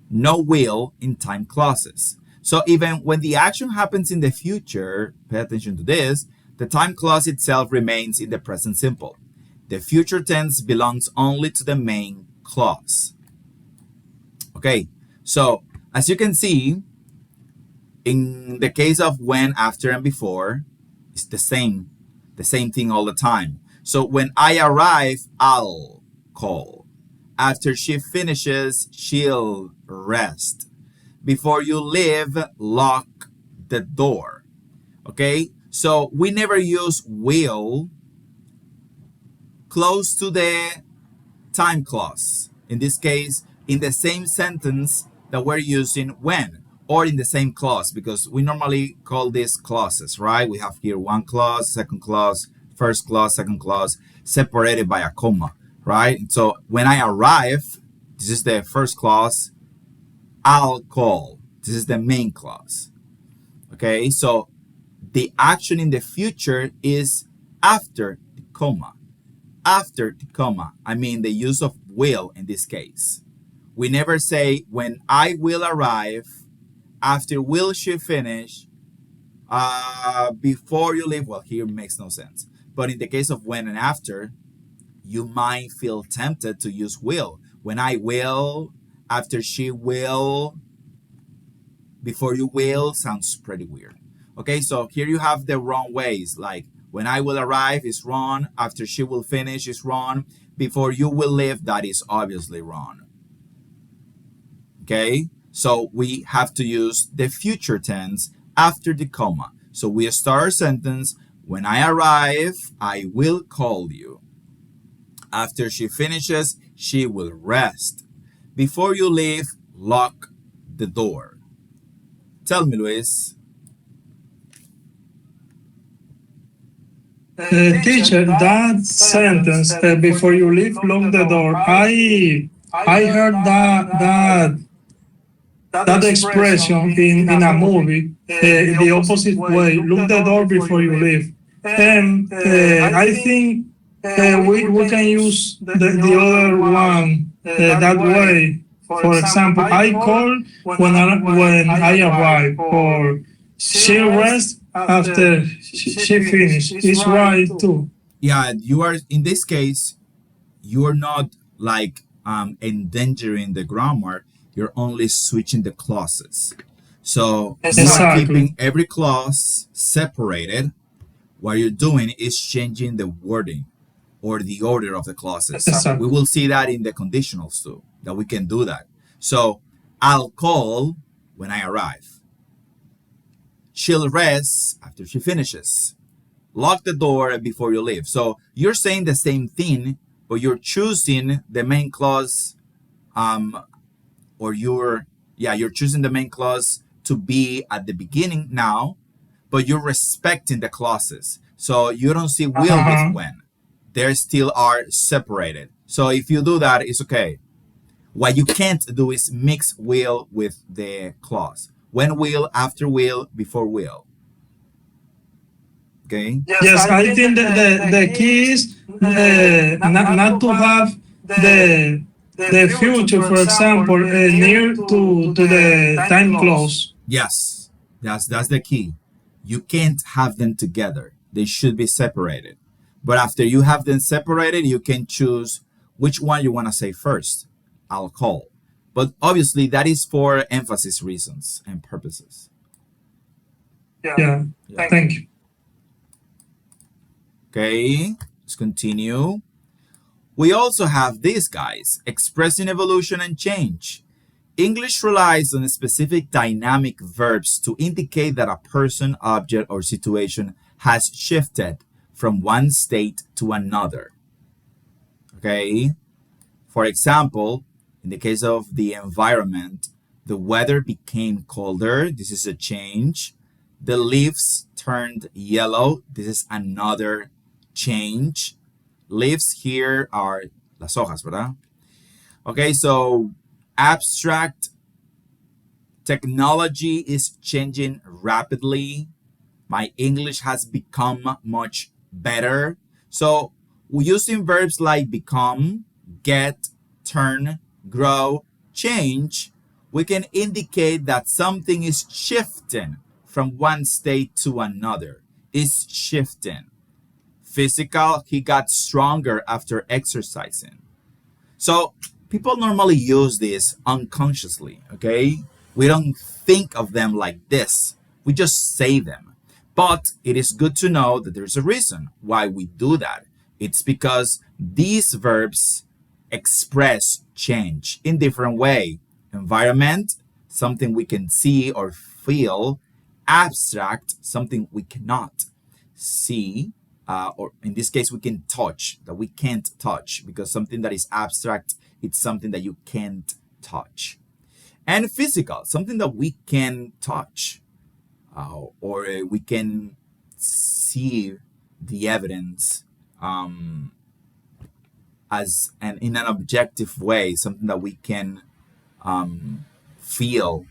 Speaker 1: No will in time clauses. So even when the action happens in the future, pay attention to this, the time clause itself remains in the present simple. The future tense belongs only to the main clause. Okay, so as you can see, in the case of when, after, and before, it's the same thing all the time. So when I arrive, I'll call. After she finishes, she'll rest. Before you leave, lock the door. Okay? So we never use will close to the time clause. In this case, in the same sentence that we're using when, or in the same clause, because we normally call these clauses, right? We have here one clause, second clause, first clause, second clause, separated by a comma, right? So when I arrive, this is the first clause. I'll call. This is the main clause. Okay, so the action in the future is after the comma. After the comma, I mean the use of will in this case. We never say when I will arrive, after will she finish, before you leave. Well, here makes no sense. But in the case of when and after, you might feel tempted to use will. When I will, after she will, before you will sounds pretty weird. Okay, so here you have the wrong ways. Like when I will arrive is wrong. After she will finish is wrong. Before you will leave, that is obviously wrong. Okay, so we have to use the future tense after the comma. So we start our sentence, when I arrive, I will call you. After she finishes, she will rest. Before you leave, lock the door. Tell me, Luis.
Speaker 3: Teacher, that sentence, before you leave, lock the door. I heard that expression in a movie, the opposite way, lock the door before you leave. And I think we can use the other one that way. For example, I call when I arrive, or she rests after she finishes. It's right too.
Speaker 1: Yeah, you are in this case, you are not like endangering the grammar. You're only switching the clauses. So you are
Speaker 3: Exactly.
Speaker 1: keeping every clause separated. What you're doing is changing the wording or the order of the clauses.
Speaker 3: Exactly.
Speaker 1: We will see that in the conditionals too, that we can do that. So I'll call when I arrive. She'll rest after she finishes. Lock the door before you leave. So you're saying the same thing, but you're choosing the main clause, or you're choosing the main clause to be at the beginning now, but you're respecting the clauses. So you don't see will with when. They still are separated. So if you do that, it's okay. What you can't do is mix will with the clause. When will, after will, before will. Okay?
Speaker 3: Yes, I think the key is not to have the future, for example, near to the time clause.
Speaker 1: Yes, that's the key. You can't have them together. They should be separated. But after you have them separated, you can choose which one you want to say first. I'll call. But obviously, that is for emphasis reasons and purposes.
Speaker 3: Yeah. Thank you.
Speaker 1: Okay, let's continue. We also have these guys, expressing evolution and change. English relies on specific dynamic verbs to indicate that a person, object, or situation has shifted from one state to another. Okay? For example, in the case of the environment, the weather became colder. This is a change. The leaves turned yellow. This is another change. Leaves here are las hojas, ¿verdad? Okay, so abstract technology is changing rapidly. My English has become much better. So using verbs like become, get, turn, grow, change, we can indicate that something is shifting from one state to another. Is shifting. Physical, he got stronger after exercising. So people normally use this unconsciously, okay? We don't think of them like this. We just say them. But it is good to know that there's a reason why we do that. It's because these verbs express change in different way. Environment, something we can see or feel. Abstract, something we cannot see, or in this case we can touch, that we can't touch, because something that is abstract, it's something that you can't touch. And physical, something that we can touch, or we can see the evidence as in an objective way, something that we can feel,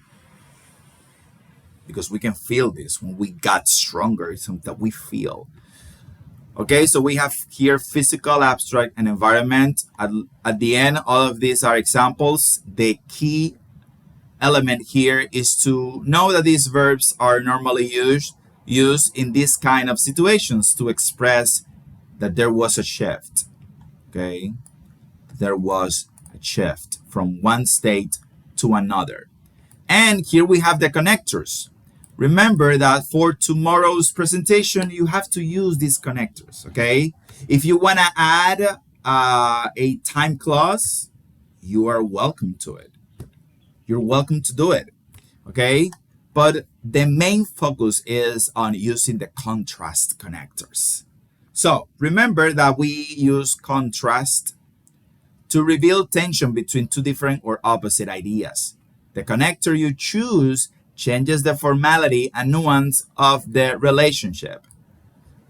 Speaker 1: because we can feel this when we got stronger. It's something that we feel. Okay, so we have here physical, abstract, and environment. At the end, all of these are examples. The key element here is to know that these verbs are normally used in this kind of situations to express that there was a shift. Okay, there was a shift from one state to another. And here we have the connectors. Remember that for tomorrow's presentation, you have to use these connectors, okay? If you want to add a time clause, you are welcome to it. You're welcome to do it, okay? But the main focus is on using the contrast connectors. So remember that we use contrast to reveal tension between two different or opposite ideas. The connector you choose changes the formality and nuance of the relationship.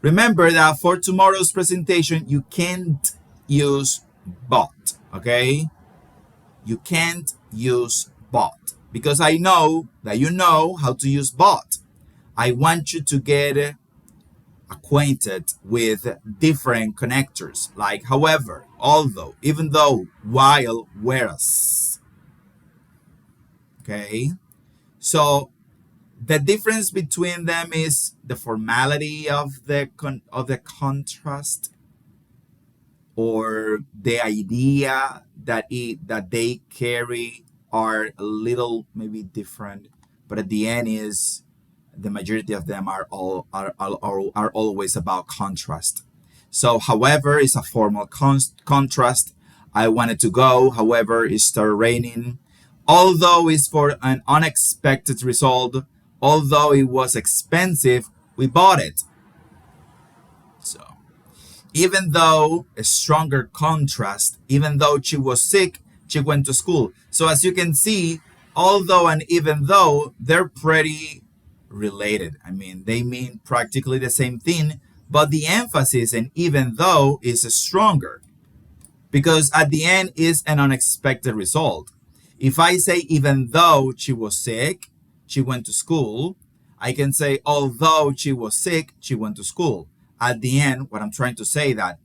Speaker 1: Remember that for tomorrow's presentation, you can't use but, okay? You can't use but, because I know that you know how to use but. I want you to get acquainted with different connectors, like however, although, even though, while, whereas. Okay? So the difference between them is the formality of the contrast, or the idea that they carry are a little maybe different, but at the end is the majority of them are always about contrast. So however is a formal contrast. I wanted to go, however it started raining. Although is for an unexpected result. Although it was expensive, we bought it. So even though a stronger contrast, even though she was sick, she went to school. So as you can see, although and even though, they're pretty related. I mean, they mean practically the same thing, but the emphasis in even though is stronger, because at the end is an unexpected result. If I say even though she was sick, she went to school, I can say although she was sick, she went to school. At the end, what I'm trying to say that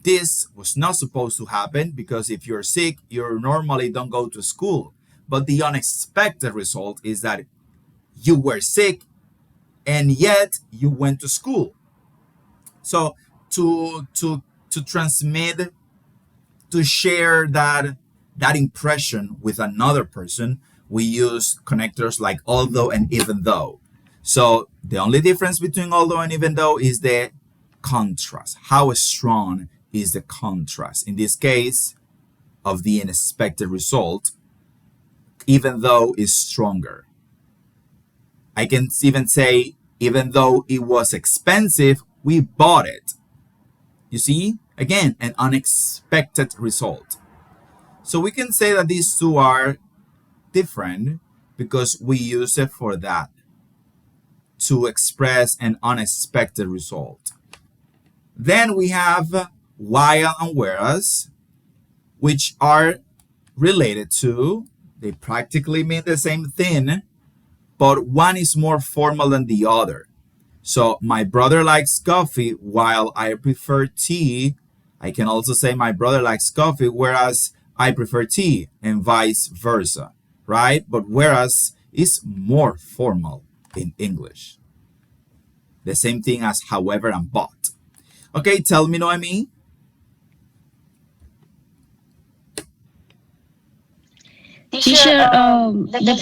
Speaker 1: this was not supposed to happen, because if you're sick, you normally don't go to school. But the unexpected result is that you were sick and yet you went to school. So to transmit, to share that impression with another person, we use connectors like although and even though. So the only difference between although and even though is the contrast. How strong is the contrast? In this case, of the unexpected result, even though is stronger. I can even say, even though it was expensive, we bought it. You see, again, an unexpected result. So we can say that these two are different because we use it for that, to express an unexpected result. Then we have while and whereas, which are related to, they practically mean the same thing, but one is more formal than the other. So my brother likes coffee while I prefer tea. I can also say my brother likes coffee whereas I prefer tea, and vice versa, right? But whereas is more formal in English. The same thing as however and but. Okay, tell me, Noemi.
Speaker 4: Teacher, the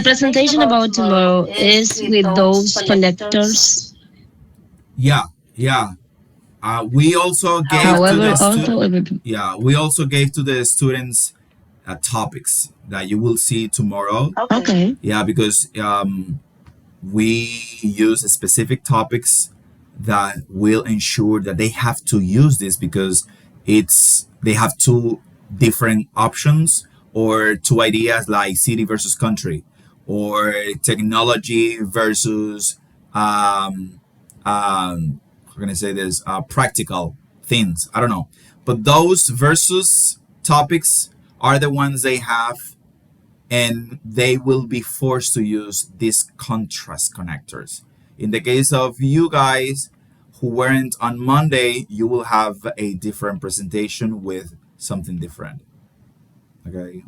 Speaker 4: presentation about tomorrow is with those connectors.
Speaker 1: Yeah, yeah. We also gave to
Speaker 4: However,
Speaker 1: the
Speaker 4: also,
Speaker 1: yeah, we also gave to the students topics that you will see tomorrow.
Speaker 4: okay.
Speaker 1: Yeah, because we use specific topics that will ensure that they have to use this because they have two different options or two ideas like city versus country or technology versus how can I say this, practical things. I don't know, but those versus topics are the ones they have, and they will be forced to use these contrast connectors. In the case of you guys who weren't on Monday, you will have a different presentation with something different. Okay.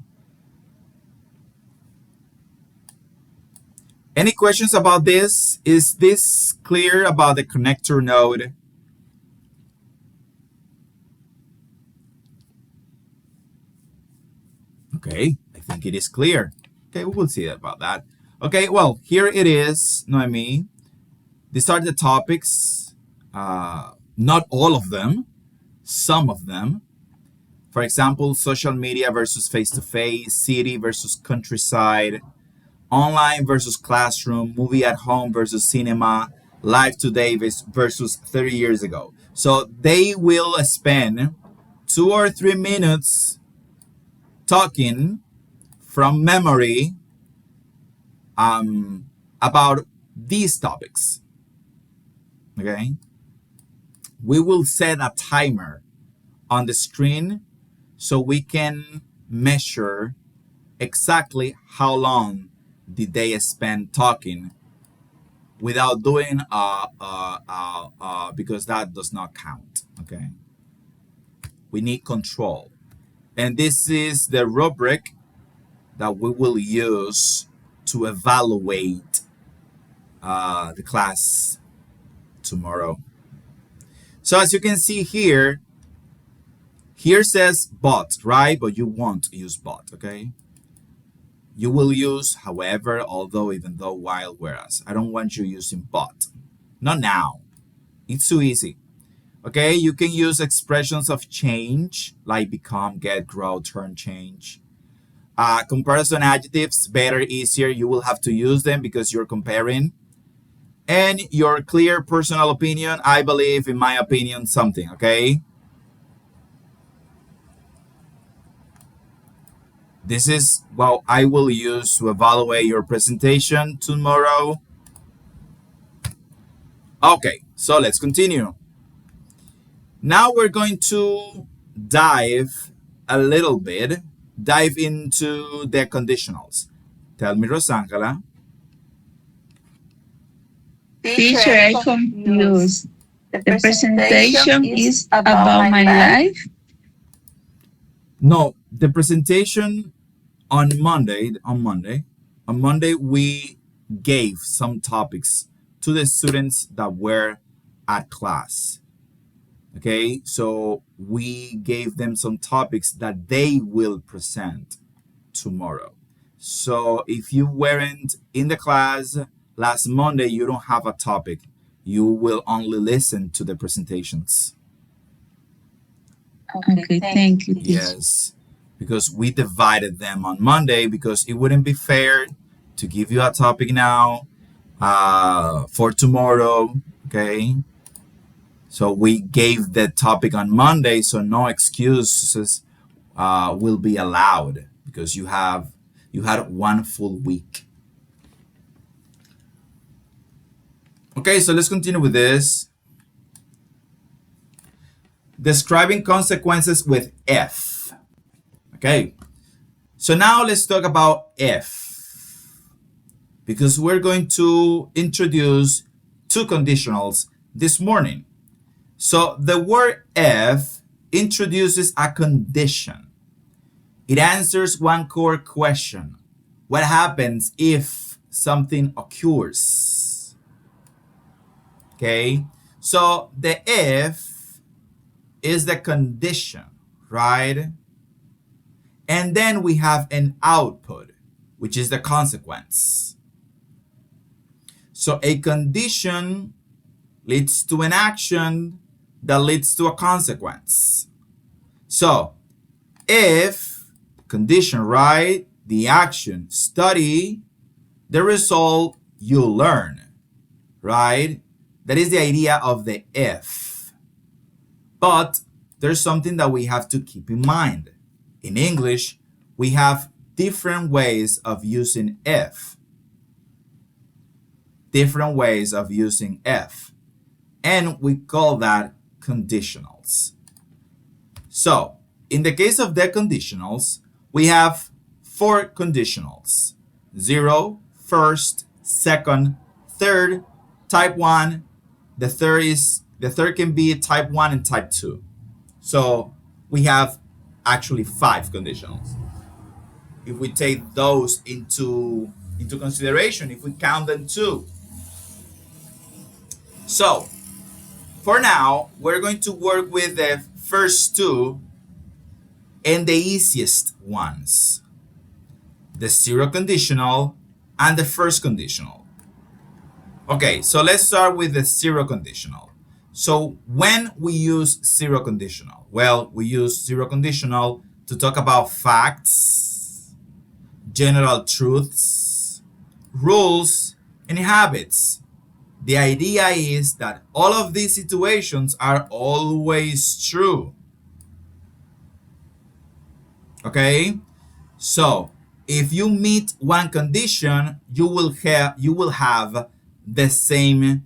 Speaker 1: Any questions about this? Is this clear about the connector node? Okay, I think it is clear. Okay, we will see about that. Okay, well, here it is, Noemi. These are the topics, not all of them, some of them. For example, social media versus face to face, city versus countryside, online versus classroom, movie at home versus cinema, live today versus 30 years ago. So they will spend 2 or 3 minutes talking from memory about these topics. Okay? We will set a timer on the screen so we can measure exactly how long did they spend talking without doing because that does not count. Okay, we need control, and this is the rubric that we will use to evaluate the class tomorrow. So as you can see here, here says but, right? But you won't use but, okay? You will use however, although, even though, while, whereas. I don't want you using but. Not now. It's too easy. Okay, you can use expressions of change like become, get, grow, turn, change. Comparison adjectives, better, easier. You will have to use them because you're comparing. And your clear personal opinion, I believe, in my opinion, something, okay? This is what I will use to evaluate your presentation tomorrow. Okay, so let's continue. Now we're going to dive into the conditionals. Tell me, Rosangela.
Speaker 5: Teacher, I confused. The presentation is about my life.
Speaker 1: No, the presentation on Monday, we gave some topics to the students that were at class. Okay, so we gave them some topics that they will present tomorrow. So if you weren't in the class last Monday, you don't have a topic. You will only listen to the presentations.
Speaker 5: Okay, thank you.
Speaker 1: Yes, because we divided them on Monday because it wouldn't be fair to give you a topic now for tomorrow. Okay. So we gave the topic on Monday, so no excuses will be allowed because you had one full week. Okay, so let's continue with this. Describing consequences with if. Okay, so now let's talk about if, because we're going to introduce two conditionals this morning. So the word if introduces a condition. It answers one core question. What happens if something occurs? Okay, so the if is the condition, right? And then we have an output, which is the consequence. So a condition leads to an action that leads to a consequence. So if condition, right? The action, study, the result, you learn, right? That is the idea of the if. But there's something that we have to keep in mind. In English, we have different ways of using if. Different ways of using if. And we call that conditionals. So, in the case of the conditionals, we have 4 conditionals. 0, first, second, third, type 1. The third can be type 1 and type 2. So we have actually 5 conditionals. If we take those into consideration, if we count them too. So for now, we're going to work with the first 2 and the easiest ones. The 0 conditional and the first conditional. Okay, so let's start with the 0 conditional. So when we use 0 conditional? Well, we use 0 conditional to talk about facts, general truths, rules, and habits. The idea is that all of these situations are always true. Okay? So, if you meet one condition, you will have the same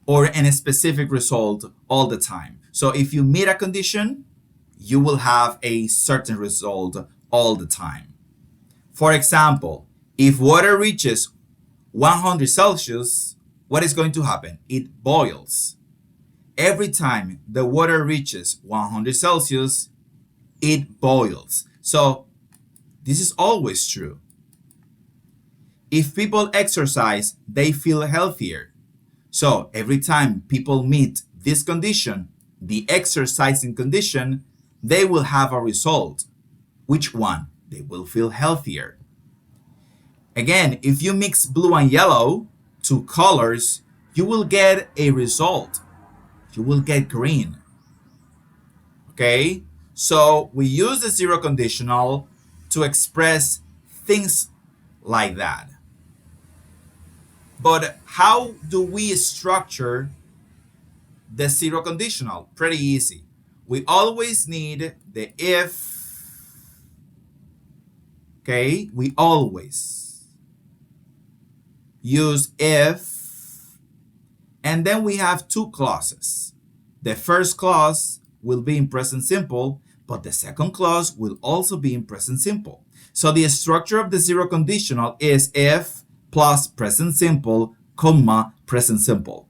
Speaker 1: or a specific result all the time. So if you meet a condition, you will have a certain result all the time. For example, if water reaches 100 Celsius, what is going to happen? It boils. Every time the water reaches 100 Celsius, it boils. So this is always true. If people exercise, they feel healthier. So every time people meet this condition, the exercising condition, they will have a result. Which one? They will feel healthier. Again, if you mix blue and yellow, 2 colors, you will get a result. You will get green. Okay? So we use the 0 conditional to express things like that. But how do we structure the 0 conditional? Pretty easy. We always need the if. Okay? We always use if. And then we have 2 clauses. The first clause will be in present simple, but the second clause will also be in present simple. So the structure of the 0 conditional is if plus present simple, comma, present simple.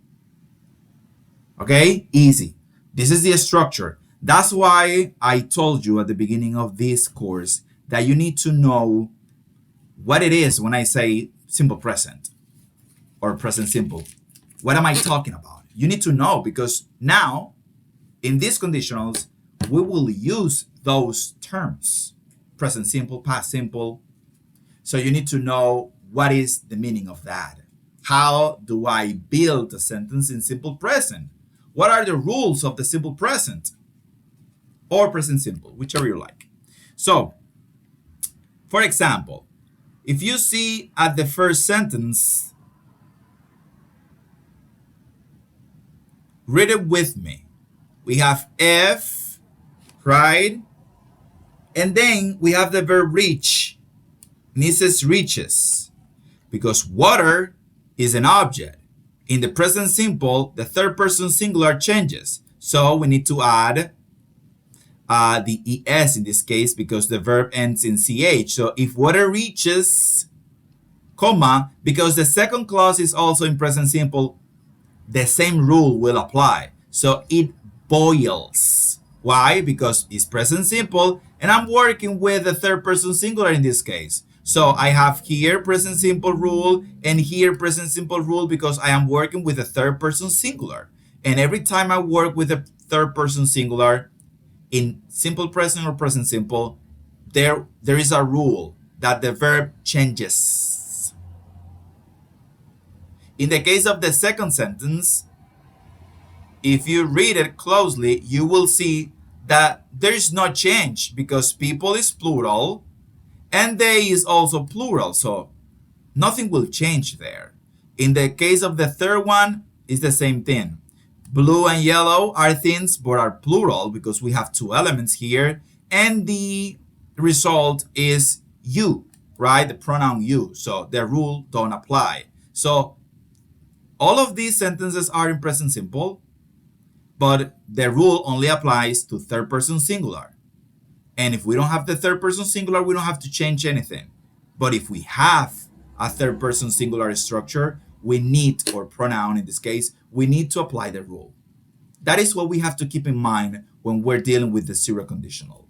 Speaker 1: Okay? Easy. This is the structure. That's why I told you at the beginning of this course that you need to know what it is when I say simple present or present simple. What am I talking about? You need to know, because now in these conditionals, we will use those terms. Present simple, past simple. So you need to know what is the meaning of that. How do I build a sentence in simple present? What are the rules of the simple present or present simple, whichever you like? So, for example, if you see at the first sentence, read it with me. We have if, right? And then we have the verb reach. And it says reaches, because water is an object. In the present simple, the third person singular changes. So we need to add the es in this case because the verb ends in ch. So if water reaches, comma, because the second clause is also in present simple, the same rule will apply. So it boils. Why? Because it's present simple and I'm working with the third person singular in this case. So I have here present simple rule and here present simple rule because I am working with a third person singular. And every time I work with a third person singular in simple present or present simple, there is a rule that the verb changes. In the case of the second sentence, if you read it closely, you will see that there is no change because people is plural and they is also plural. So nothing will change there. In the case of the third one, it's the same thing. Blue and yellow are things but are plural because we have two elements here. And the result is you, right? The pronoun you. So the rule don't apply. So all of these sentences are in present simple, but the rule only applies to third person singular. And if we don't have the third person singular, we don't have to change anything. But if we have a third person singular structure, we need, or pronoun in this case, we need to apply the rule. That is what we have to keep in mind when we're dealing with the zero conditional.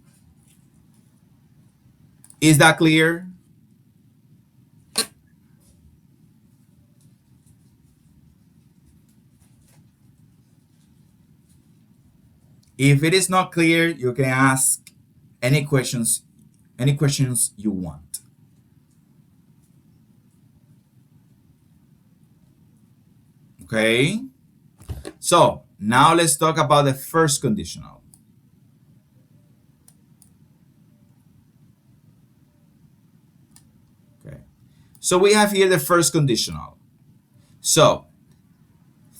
Speaker 1: Is that clear? If it is not clear, you can ask any questions you want. Okay? So, now let's talk about the first conditional. Okay. So we have here the first conditional. So,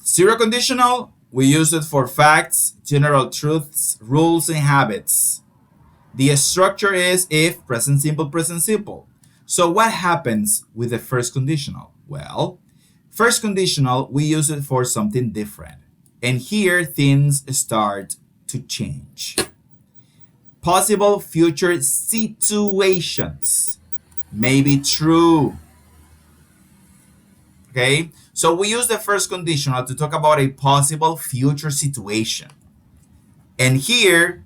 Speaker 1: zero conditional, we use it for facts, general truths, rules, and habits. The structure is if, present simple, present simple. So what happens with the first conditional? Well, first conditional, we use it for something different. And here things start to change. Possible future situations may be true. Okay? So we use the first conditional to talk about a possible future situation. And here,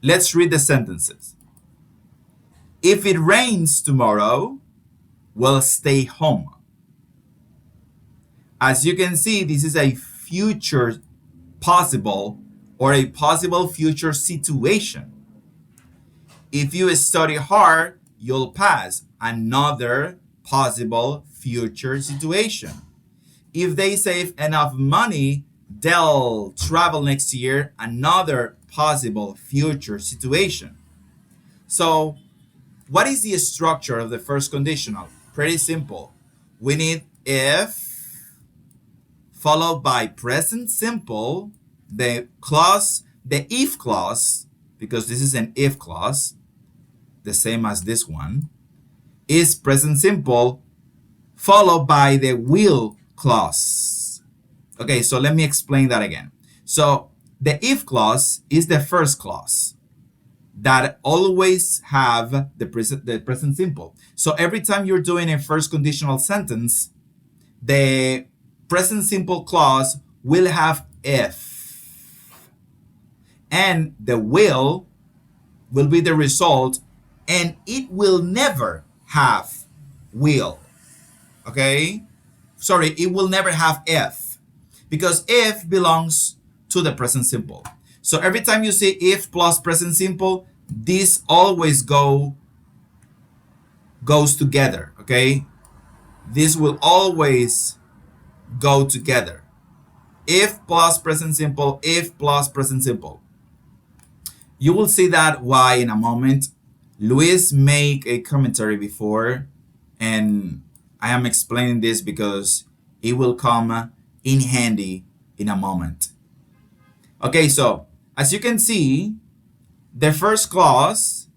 Speaker 1: let's read the sentences. If it rains tomorrow, we'll stay home. As you can see, this is a future possible or a possible future situation. If you study hard, you'll pass. Another possible future situation. If they save enough money, they'll travel next year. Another possible future situation. So, what is the structure of the first conditional? Pretty simple. We need if followed by present simple, the if clause, because this is an if clause, the same as this one, is present simple followed by the will clause. Okay, so let me explain that again. So the if clause is the first clause that always have the present simple. So every time you're doing a first conditional sentence, the present simple clause will have if. And the will be the result, and it will never have will. Okay? Sorry, it will never have if. Because if belongs to the present simple. So every time you say if plus present simple, this always goes together. Okay? This will always go together. If plus present simple, if plus present simple. You will see that why in a moment. Luis made a commentary before, and I am explaining this because it will come in handy in a moment. Okay, so as you can see, the first clause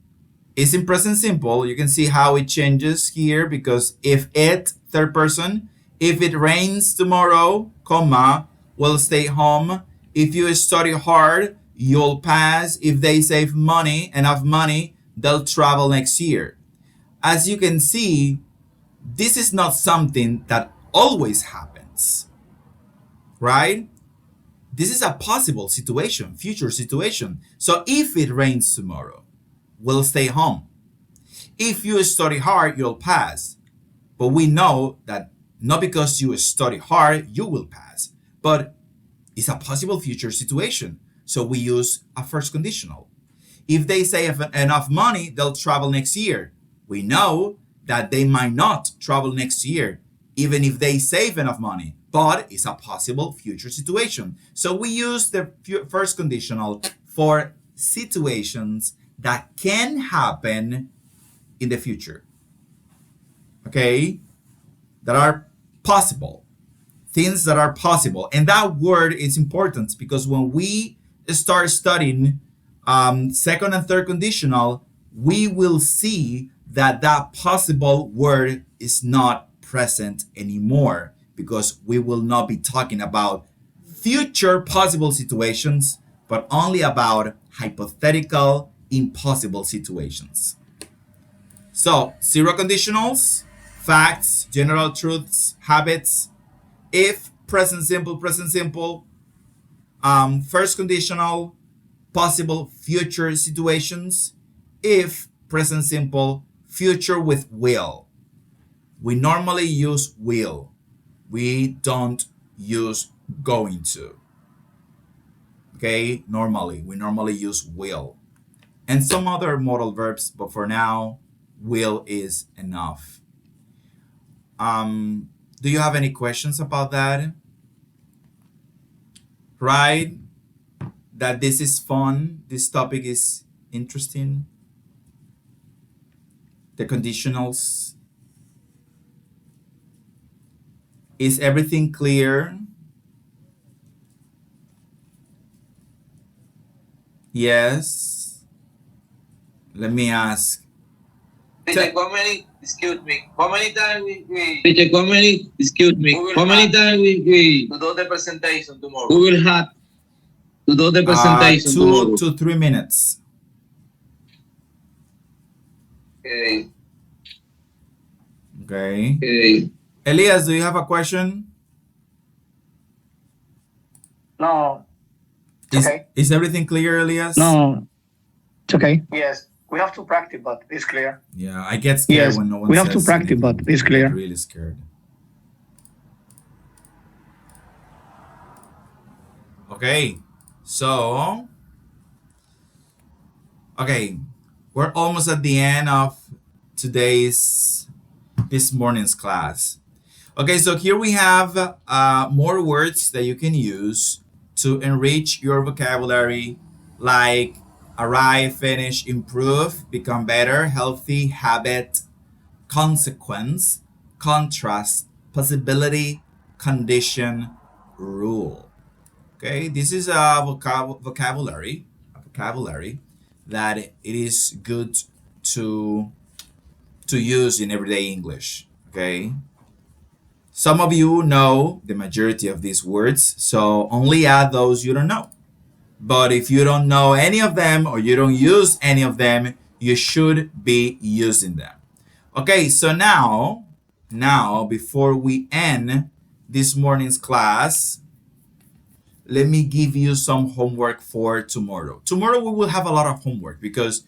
Speaker 1: is in present simple. You can see how it changes here because if it, third person, if it rains tomorrow, comma, we'll stay home. If you study hard, you'll pass. If they save money, enough money, they'll travel next year. As you can see, this is not something that always happens, right? This is a possible situation, future situation. So if it rains tomorrow, we'll stay home. If you study hard, you'll pass. But we know that not because you study hard, you will pass. But it's a possible future situation. So we use a first conditional. If they save enough money, they'll travel next year. We know that they might not travel next year, even if they save enough money. But it's a possible future situation. So we use the first conditional for situations that can happen in the future. Okay? That are possible. Things that are possible. And that word is important because when we start studying second and third conditional, we will see that that possible word is not present anymore because we will not be talking about future possible situations, but only about hypothetical impossible situations. So, zero conditionals, facts, general truths, habits. If, present simple, first conditional, possible future situations. If, present simple, future with will. We normally use will. We don't use going to. Okay, we normally use will. And some other modal verbs, but for now, will is enough. Do you have any questions about that? Right? That this is fun, this topic is interesting. The conditionals. Is everything clear? Yes. Let me ask.
Speaker 7: Teacher, excuse me. How many times Teacher, excuse me. How many times we to do the presentation tomorrow? We will have to do the presentation
Speaker 1: 2
Speaker 7: tomorrow.
Speaker 1: to 3 minutes.
Speaker 7: Okay.
Speaker 1: Okay. Elias, do you have a question?
Speaker 2: No. Okay.
Speaker 1: Is everything clear, Elias?
Speaker 2: No. It's okay. Yes. We have to practice, but it's clear.
Speaker 1: Yeah, I get scared when no one
Speaker 2: we
Speaker 1: says
Speaker 2: have to practice,
Speaker 1: anything.
Speaker 2: but it's
Speaker 1: I
Speaker 2: clear.
Speaker 1: get really scared. Okay, so we're almost at the end of this morning's class. Okay, so here we have more words that you can use to enrich your vocabulary, like arrive, finish, improve, become better, healthy, habit, consequence, contrast, possibility, condition, rule. Okay, this is a vocabulary that it is good to use in everyday English. Okay, some of you know the majority of these words, so only add those you don't know. But if you don't know any of them or you don't use any of them, you should be using them. Okay, so now before we end this morning's class, let me give you some homework for tomorrow. Tomorrow we will have a lot of homework because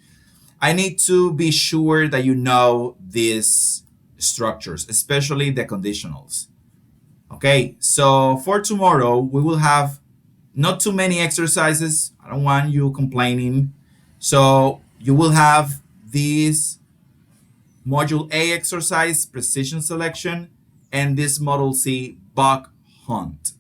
Speaker 1: I need to be sure that you know these structures, especially the conditionals. Okay, so for tomorrow we will have not too many exercises. I don't want you complaining. So you will have this Module A exercise, precision selection, and this Module C, bug hunt.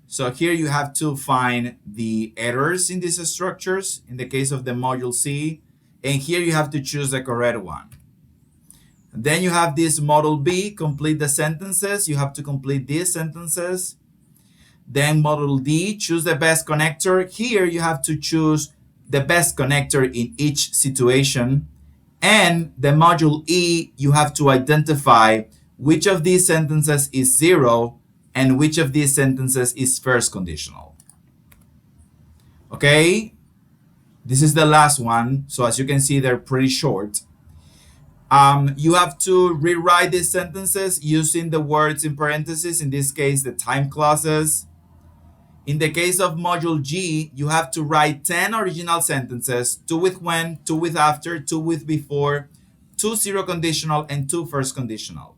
Speaker 1: So here you have to find the errors in these structures in the case of the Module C, and here you have to choose the correct one. And then you have this Module B, complete the sentences. You have to complete these sentences. Then Module D, choose the best connector. Here you have to choose the best connector in each situation. And the Module E, you have to identify which of these sentences is zero and which of these sentences is first conditional. Okay, this is the last one. So as you can see, they're pretty short. You have to rewrite these sentences using the words in parentheses, in this case, the time clauses. In the case of Module G, you have to write 10 original sentences, 2 with when, 2 with after, 2 with before, 2 zero conditional, and 2 first conditional.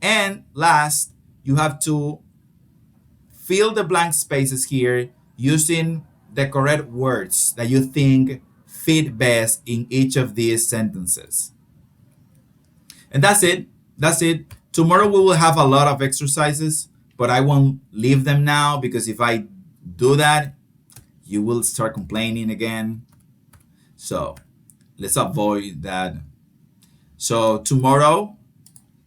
Speaker 1: And last, you have to fill the blank spaces here using the correct words that you think fit best in each of these sentences. And that's it. That's it. Tomorrow we will have a lot of exercises, but I won't leave them now because if I do that, you will start complaining again. So let's avoid that. So tomorrow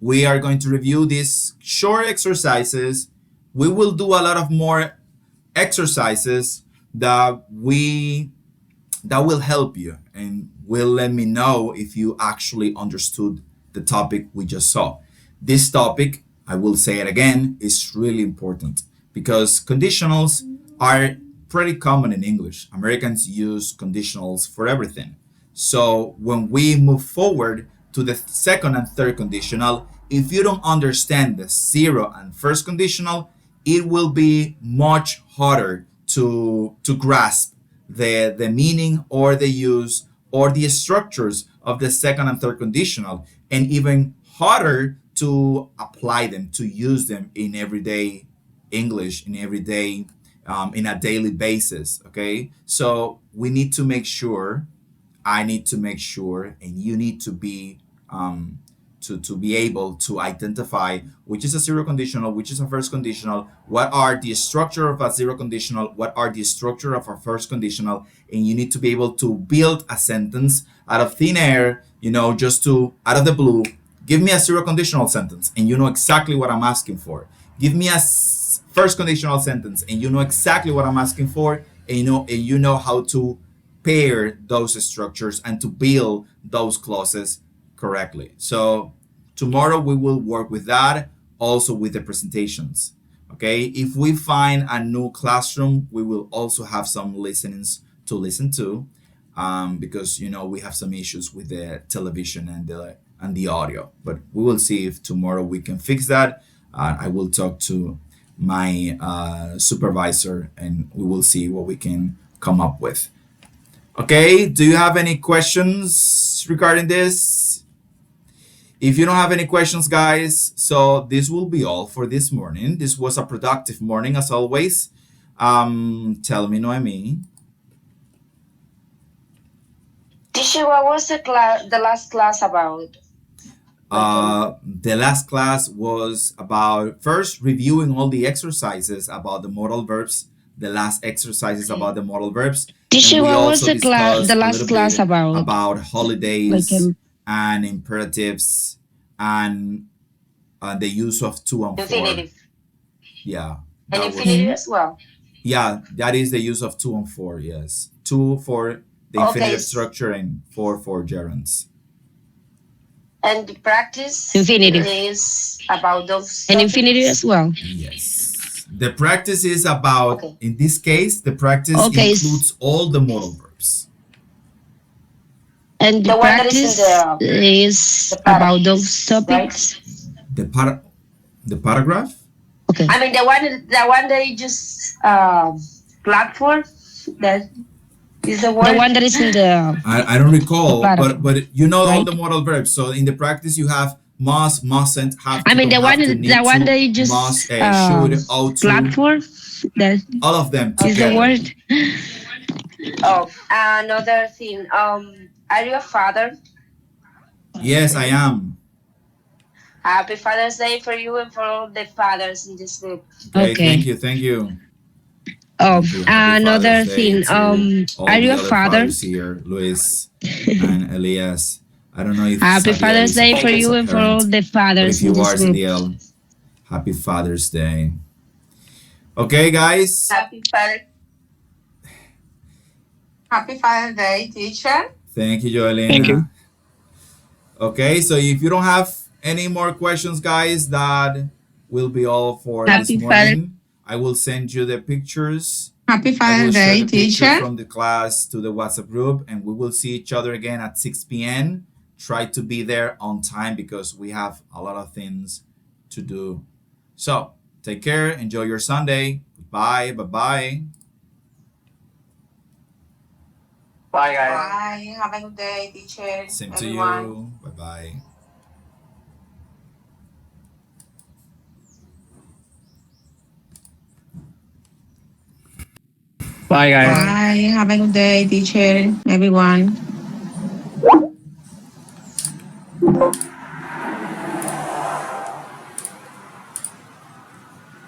Speaker 1: we are going to review these short exercises. We will do a lot of more exercises that will help you and will let me know if you actually understood the topic we just saw. This topic, I will say it again, is really important because conditionals are pretty common in English. Americans use conditionals for everything. So when we move forward to the second and third conditional, if you don't understand the zero and first conditional, it will be much harder to grasp the meaning or the use or the structures of the second and third conditional, and even harder to apply them, to use them in everyday English, in everyday, in a daily basis. Okay, so we need to make sure, I need to make sure, and you need to be to be able to identify which is a zero conditional, which is a first conditional, what are the structure of a zero conditional, what are the structure of a first conditional, and you need to be able to build a sentence out of thin air, just to, out of the blue, give me a zero conditional sentence, and you know exactly what I'm asking for. Give me a first conditional sentence, and you know exactly what I'm asking for, and you know how to pair those structures and to build those clauses correctly. So tomorrow we will work with that, also with the presentations. Okay, if we find a new classroom, we will also have some listenings to listen to, because we have some issues with the television and the audio. But we will see if tomorrow we can fix that. I will talk to my supervisor and we will see what we can come up with. Okay, do you have any questions regarding this? If you don't have any questions, guys, so this will be all for this morning. This was a productive morning as always. Tell me, Noemi.
Speaker 4: Teacher, what was the last class about?
Speaker 1: The last class was about first reviewing all the exercises about the modal verbs. The last exercises about the modal verbs.
Speaker 4: Teacher, what was the last class about?
Speaker 1: About holidays and imperatives and the use of to and for.
Speaker 4: Infinitive.
Speaker 1: Yeah.
Speaker 4: And infinitive as well.
Speaker 1: Yeah, that is the use of to and for. Yes, to for the infinitive structure and for gerunds.
Speaker 4: And the practice infinitive is about those and infinitive as well.
Speaker 1: Yes. The practice is about, in this case, the practice includes all the modal verbs.
Speaker 4: And the practice is about those topics.
Speaker 1: Right? The paragraph?
Speaker 4: Okay. I mean the one that you just platform, that is the one that is in the
Speaker 1: I don't recall, but you know, right? All the modal verbs. So in the practice you have must, mustn't, have to.
Speaker 4: I mean the one that you just
Speaker 1: must, should, ought to.
Speaker 4: Platform, that
Speaker 1: all of them together.
Speaker 4: Is the word. Oh, another thing. Are you a father?
Speaker 1: Yes, I am.
Speaker 4: Happy Father's Day for you and for all the fathers in this group.
Speaker 1: Okay. Thank you.
Speaker 4: Oh, another thing. Are you a father?
Speaker 1: Here, Luis and Elias. I don't know if
Speaker 4: Happy Father's Day for you and for all the fathers in this group.
Speaker 1: Happy Father's Day. Okay, guys.
Speaker 8: Happy Father's Day, teacher.
Speaker 1: Thank you, Joelina.
Speaker 2: Thank you.
Speaker 1: Okay, so if you don't have any more questions, guys, that will be all for this morning. I will send you the pictures
Speaker 8: Happy
Speaker 1: I will
Speaker 8: Father's
Speaker 1: share
Speaker 8: Day,
Speaker 1: the picture
Speaker 8: teacher.
Speaker 1: from the class to the WhatsApp group, and we will see each other again at 6 p.m. Try to be there on time because we have a lot of things to do. So take care. Enjoy your Sunday. Bye. Bye bye.
Speaker 2: Bye, guys.
Speaker 8: Bye. Have a good day, teacher.
Speaker 1: Same to
Speaker 8: Everyone.
Speaker 1: you. Bye bye.
Speaker 2: Bye, guys.
Speaker 8: Bye. Have a good day, teacher. Everyone.